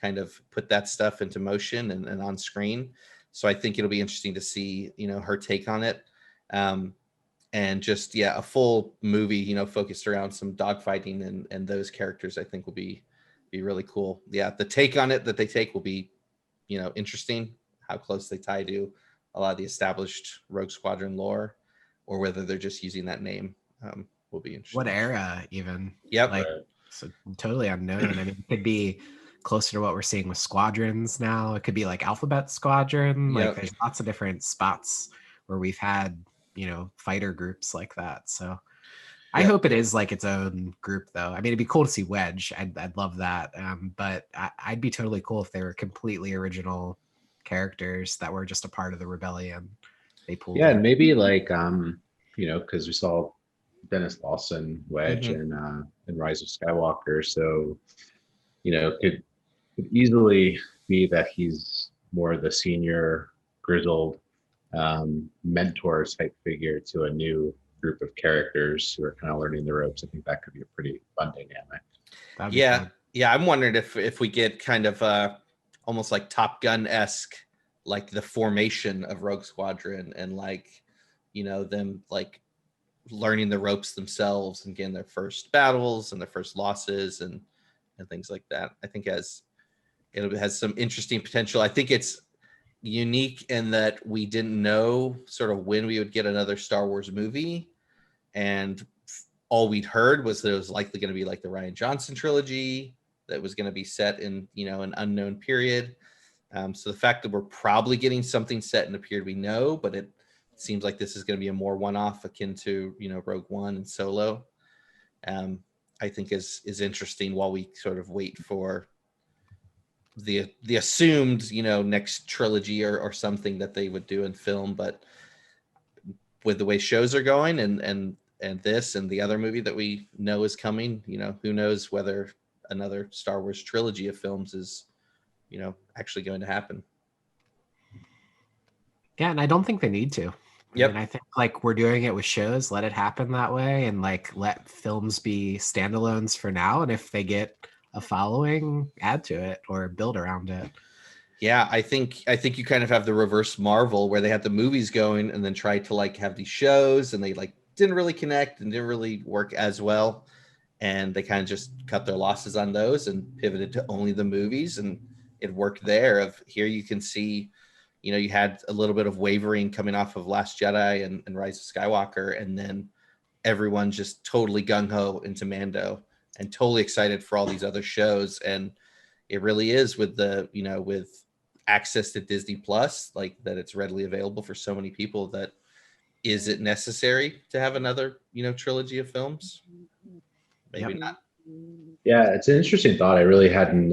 C: kind of put that stuff into motion and on screen. So I think it'll be interesting to see, her take on it. And just, a full movie, focused around some dogfighting and those characters, I think will be really cool. Yeah, the take on it that they take will be, interesting, how close they tie to a lot of the established Rogue Squadron lore, or whether they're just using that name, will be interesting.
B: What era even?
C: Yep.
B: Like, so totally unknown. I mean, it could be closer to what we're seeing with squadrons now. It could be like Alphabet Squadron. Like
C: Yep.
B: there's lots of different spots where we've had, you know, fighter groups like that. So I
C: Yep.
B: hope it is like its own group, though. I mean, it'd be cool to see Wedge. I'd love that. But I'd be totally cool if they were completely original characters that were just a part of the rebellion. They pulled
A: Yeah,
B: in.
A: and maybe like you know, because we saw Dennis Lawson, Wedge,
C: Mhm.
A: and Rise of Skywalker, so you know, could easily be that he's more the senior, grizzled mentor type figure to a new group of characters who are kind of learning the ropes. I think that could be a pretty fun dynamic.
B: That'd be
C: Yeah,
B: fun.
C: yeah. I'm wondering if we get kind of almost like Top Gun-esque, like the formation of Rogue Squadron, and like, you know, them like learning the ropes themselves and getting their first battles and their first losses and things like that. I think it has some interesting potential. I think it's unique in that we didn't know sort of when we would get another Star Wars movie, and all we'd heard was that it was likely going to be like the Rian Johnson trilogy that was going to be set in, you know, an unknown period. So the fact that we're probably getting something set in a period we know, but it seems like this is going to be a more one-off akin to, you know, Rogue One and Solo, I think is interesting while we sort of wait for the assumed, you know, next trilogy or something that they would do in film. But with the way shows are going and this and the other movie that we know is coming, you know, who knows whether another Star Wars trilogy of films is, you know, actually going to happen.
B: Yeah, and I don't think they need to. I
C: Yep.
B: mean, I think like we're doing it with shows, let it happen that way, and like let films be standalones for now. And if they get a following, add to it or build around it.
C: Yeah, I think you kind of have the reverse Marvel where they had the movies going and then tried to like have these shows and they like didn't really connect and didn't really work as well. And they kind of just cut their losses on those and pivoted to only the movies, and it worked there. Of here you can see, you know, you had a little bit of wavering coming off of Last Jedi and Rise of Skywalker, and then everyone just totally gung-ho into Mando and totally excited for all these other shows. And it really is with the, you know, with access to Disney Plus, like that it's readily available for so many people, that is it necessary to have another, you know, trilogy of films? Maybe
B: Yep.
C: not.
A: Yeah, it's an interesting thought. I really hadn't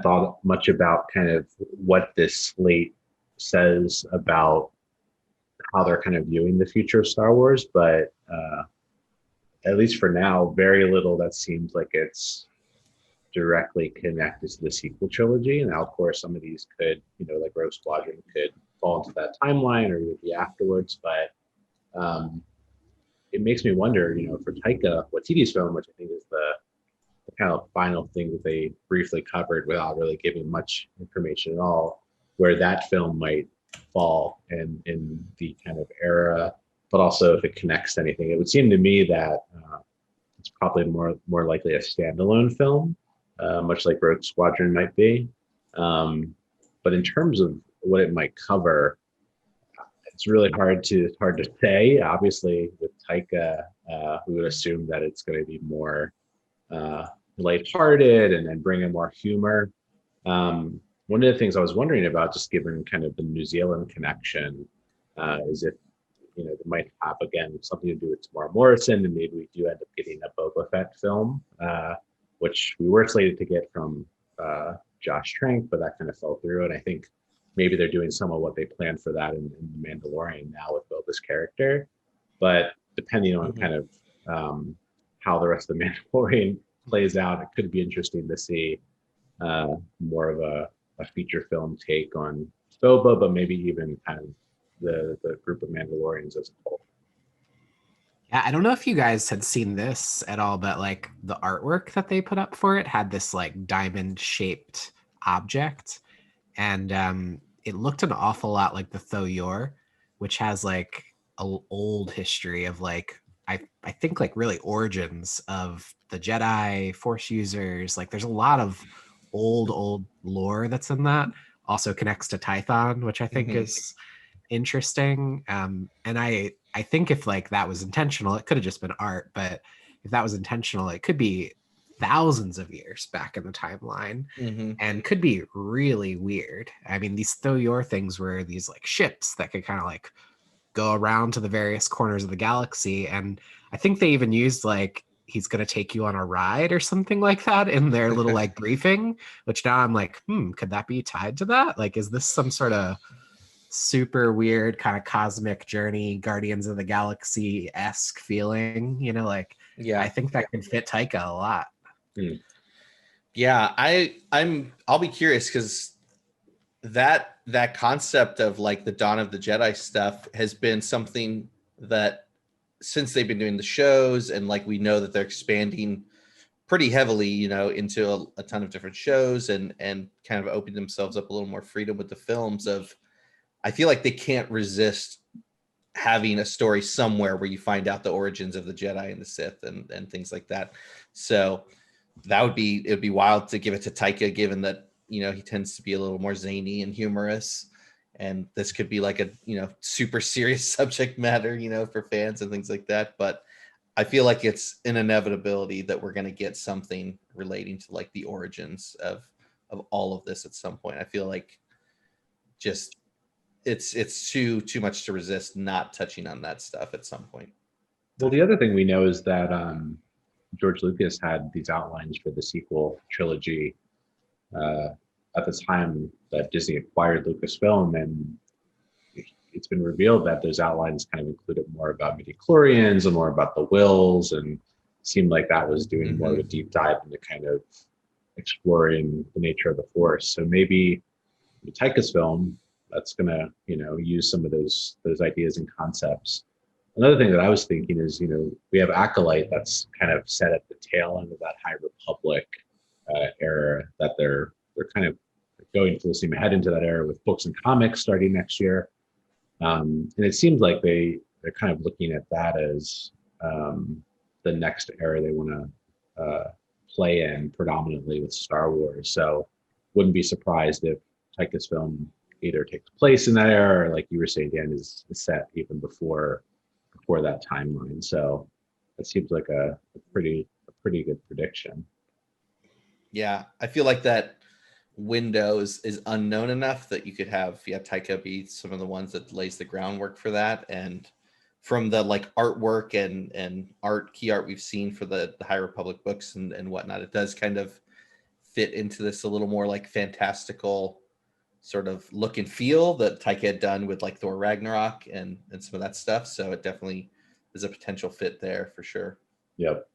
A: thought much about kind of what this slate says about how they're kind of viewing the future of Star Wars, but at least for now, very little that seems like it's directly connected to the sequel trilogy. And now, of course, some of these could, you know, like Rogue Squadron could fall into that timeline or maybe afterwards. But it makes me wonder, you know, for Taika Waititi's film, which I think is the kind of final thing that they briefly covered without really giving much information at all, where that film might fall in the kind of era, but also if it connects to anything. It would seem to me that it's probably more likely a standalone film, much like Rogue Squadron might be. But in terms of what it might cover, it's really hard to say. Obviously, with Taika, we would assume that it's going to be more lighthearted and then bring in more humor. One of the things I was wondering about, just given kind of the New Zealand connection, is if, you know, they might have again something to do with Tamara Morrison, and maybe we do end up getting a Boba Fett film, which we were slated to get from Josh Trank, but that kind of fell through. And I think maybe they're doing some of what they planned for that in The Mandalorian now with Boba's character. But depending on kind of how the rest of The Mandalorian plays out, it could be interesting to see more of a feature film take on Boba, but maybe even kind of the group of Mandalorians as a whole.
B: Yeah, I don't know if you guys had seen this at all, but like the artwork that they put up for it had this like diamond shaped object, and it looked an awful lot like the Thoyor, which has like a old history of like I think like really origins of the Jedi, Force users. Like there's a lot of old lore that's in that. Also connects to Tython, which I think is interesting. And I think if like that was intentional, it could have just been art, but if that was intentional, it could be thousands of years back in the timeline, and could be really weird. I mean, these Thoyor things were these like ships that could kind of like go around to the various corners of the galaxy, and I think they even used like he's going to take you on a ride or something like that in their little like briefing, which now I'm like, could that be tied to that? Like, is this some sort of super weird kind of cosmic journey, Guardians of the Galaxy-esque feeling, you know? Like,
C: yeah,
B: I think that can fit Taika a lot.
C: Yeah, I'll be curious, because that concept of like the Dawn of the Jedi stuff has been something that, since they've been doing the shows, and like we know that they're expanding pretty heavily, you know, into a ton of different shows, and kind of opening themselves up a little more freedom with the films. Of, I feel like they can't resist having a story somewhere where you find out the origins of the Jedi and the Sith and things like that. So it'd be wild to give it to Taika, given that, you know, he tends to be a little more zany and humorous, and this could be like a, you know, super serious subject matter, you know, for fans and things like that. But I feel like it's an inevitability that we're going to get something relating to like the origins of all of this at some point. I feel like just it's too much to resist not touching on that stuff at some point.
A: Well, the other thing we know is that George Lucas had these outlines for the sequel trilogy at the time that Disney acquired Lucasfilm, and it's been revealed that those outlines kind of included more about midichlorians and more about the wills, and seemed like that was doing more of a deep dive into kind of exploring the nature of the Force. So maybe Taika's film, that's going to, you know, use some of those ideas and concepts. Another thing that I was thinking is, you know, we have Acolyte that's kind of set at the tail end of that High Republic era, that they're kind of going full steam ahead into that era with books and comics starting next year. And it seems like they're kind of looking at that as the next era they want to play in predominantly with Star Wars. So wouldn't be surprised if Taika's film either takes place in that era, or like you were saying, Dan, is set even before that timeline. So it seems like a pretty good prediction.
C: Yeah, I feel like that window is unknown enough that you could have Taika be some of the ones that lays the groundwork for that. And from the like artwork and key art we've seen for the High Republic books and whatnot, it does kind of fit into this a little more like fantastical sort of look and feel that Taika had done with like Thor Ragnarok and some of that stuff. So it definitely is a potential fit there for sure.
A: Yep.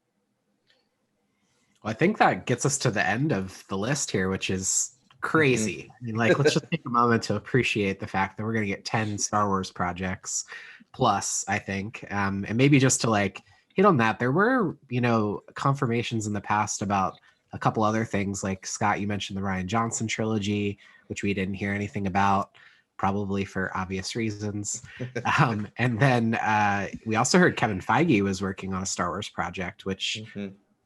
B: Well, I think that gets us to the end of the list here, which is crazy. I mean, like, let's just take a moment to appreciate the fact that we're going to get 10 Star Wars projects plus, I think. And maybe just to like hit on that, there were, you know, confirmations in the past about a couple other things. Like Scott, you mentioned the Rian Johnson trilogy, which we didn't hear anything about, probably for obvious reasons. And then we also heard Kevin Feige was working on a Star Wars project, which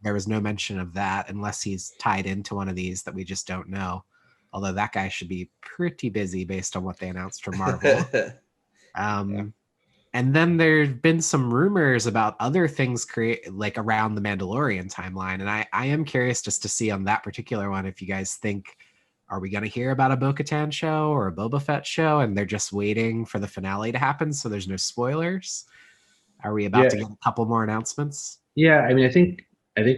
B: there was no mention of that unless he's tied into one of these that we just don't know. Although that guy should be pretty busy based on what they announced from Marvel. And then there's been some rumors about other things like around the Mandalorian timeline. And I am curious just to see on that particular one if you guys think, are we going to hear about a Bo-Katan show or a Boba Fett show, and they're just waiting for the finale to happen so there's no spoilers? Are we about to get a couple more announcements?
A: Yeah, I mean, I think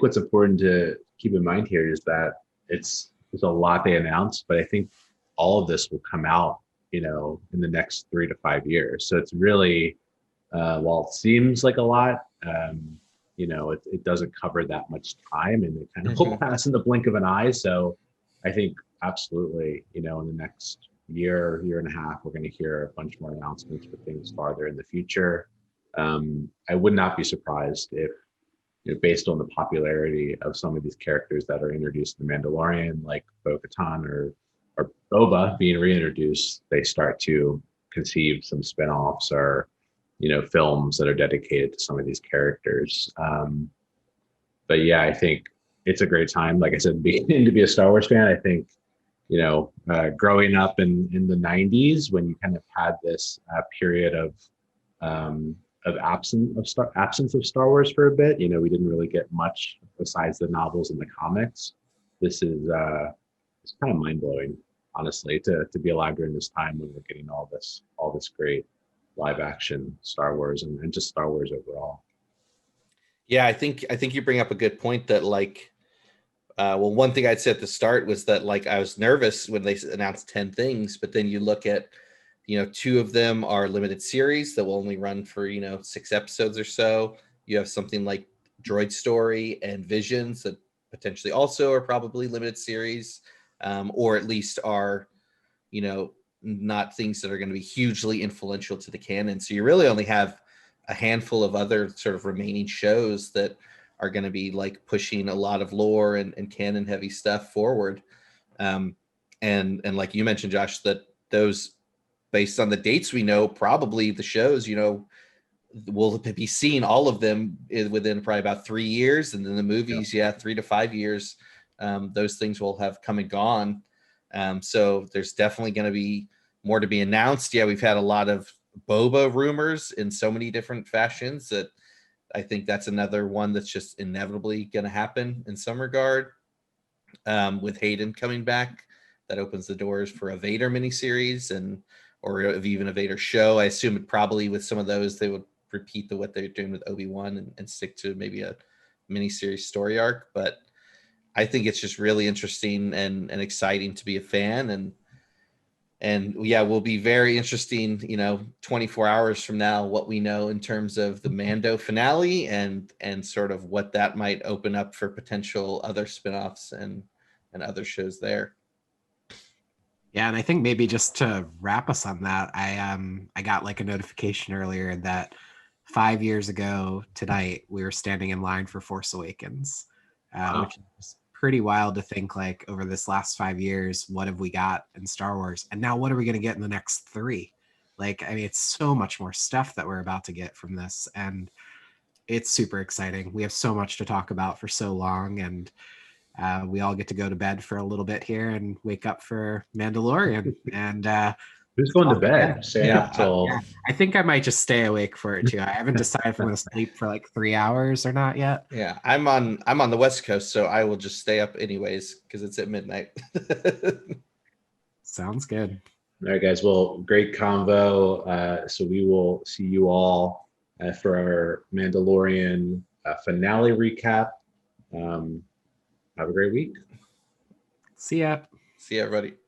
A: what's important to keep in mind here is that there's a lot they announced, but I think all of this will come out, you know, in the next 3 to 5 years. So it's really, while it seems like a lot, you know, it doesn't cover that much time, and it kind of will pass in the blink of an eye. So I think absolutely, you know, in the next year and a half, we're going to hear a bunch more announcements for things farther in the future. I would not be surprised if, you know, based on the popularity of some of these characters that are introduced in The Mandalorian, like Bo-Katan or Boba being reintroduced, they start to conceive some spinoffs or, you know, films that are dedicated to some of these characters. But yeah, I think it's a great time, like I said, to be a Star Wars fan. I think, you know, growing up in the 90s when you kind of had this period of absence of Star Wars for a bit. You know, we didn't really get much besides the novels and the comics. This is it's kind of mind blowing, honestly, to be alive during this time when we're getting all this great live action Star Wars and just Star Wars overall.
C: Yeah, I think you bring up a good point that like, well, one thing I'd say at the start was that like I was nervous when they announced 10 things, but then you look at, you know, 2 of them are limited series that will only run for, you know, 6 episodes or so. You have something like Droid Story and Visions that potentially also are probably limited series, or at least are, you know, not things that are going to be hugely influential to the canon. So you really only have a handful of other sort of remaining shows that are going to be like pushing a lot of lore and canon heavy stuff forward. And like you mentioned, Josh, that those, based on the dates we know, probably the shows, you know, we'll be seeing all of them within probably about 3 years, and then the movies, 3 to 5 years. Those things will have come and gone. So there's definitely going to be more to be announced. Yeah, we've had a lot of Boba rumors in so many different fashions that I think that's another one that's just inevitably going to happen in some regard. With Hayden coming back, that opens the doors for a Vader miniseries or even a Vader show. I assume it probably with some of those they would repeat what they're doing with Obi-Wan and stick to maybe a miniseries story arc. But I think it's just really interesting and exciting to be a fan. And yeah, will be very interesting, you know, 24 hours from now, what we know in terms of the Mando finale and sort of what that might open up for potential other spinoffs and other shows there.
B: Yeah, and I think maybe just to wrap us on that, I got like a notification earlier that 5 years ago tonight we were standing in line for Force Awakens, which is pretty wild to think like over this last 5 years, what have we got in Star Wars? And now what are we going to get in the next 3? Like, I mean, it's so much more stuff that we're about to get from this. And it's super exciting. We have so much to talk about for so long. And we all get to go to bed for a little bit here and wake up for Mandalorian. And
A: who's going to bed?
B: I think I might just stay awake for it too. I haven't decided if I'm going to sleep for like 3 hours or not yet.
C: Yeah, I'm on the West Coast, so I will just stay up anyways because it's at midnight.
B: Sounds good.
A: All right, guys. Well, great convo. So we will see you all for our Mandalorian finale recap. Have a great week.
B: See ya.
C: See ya, everybody.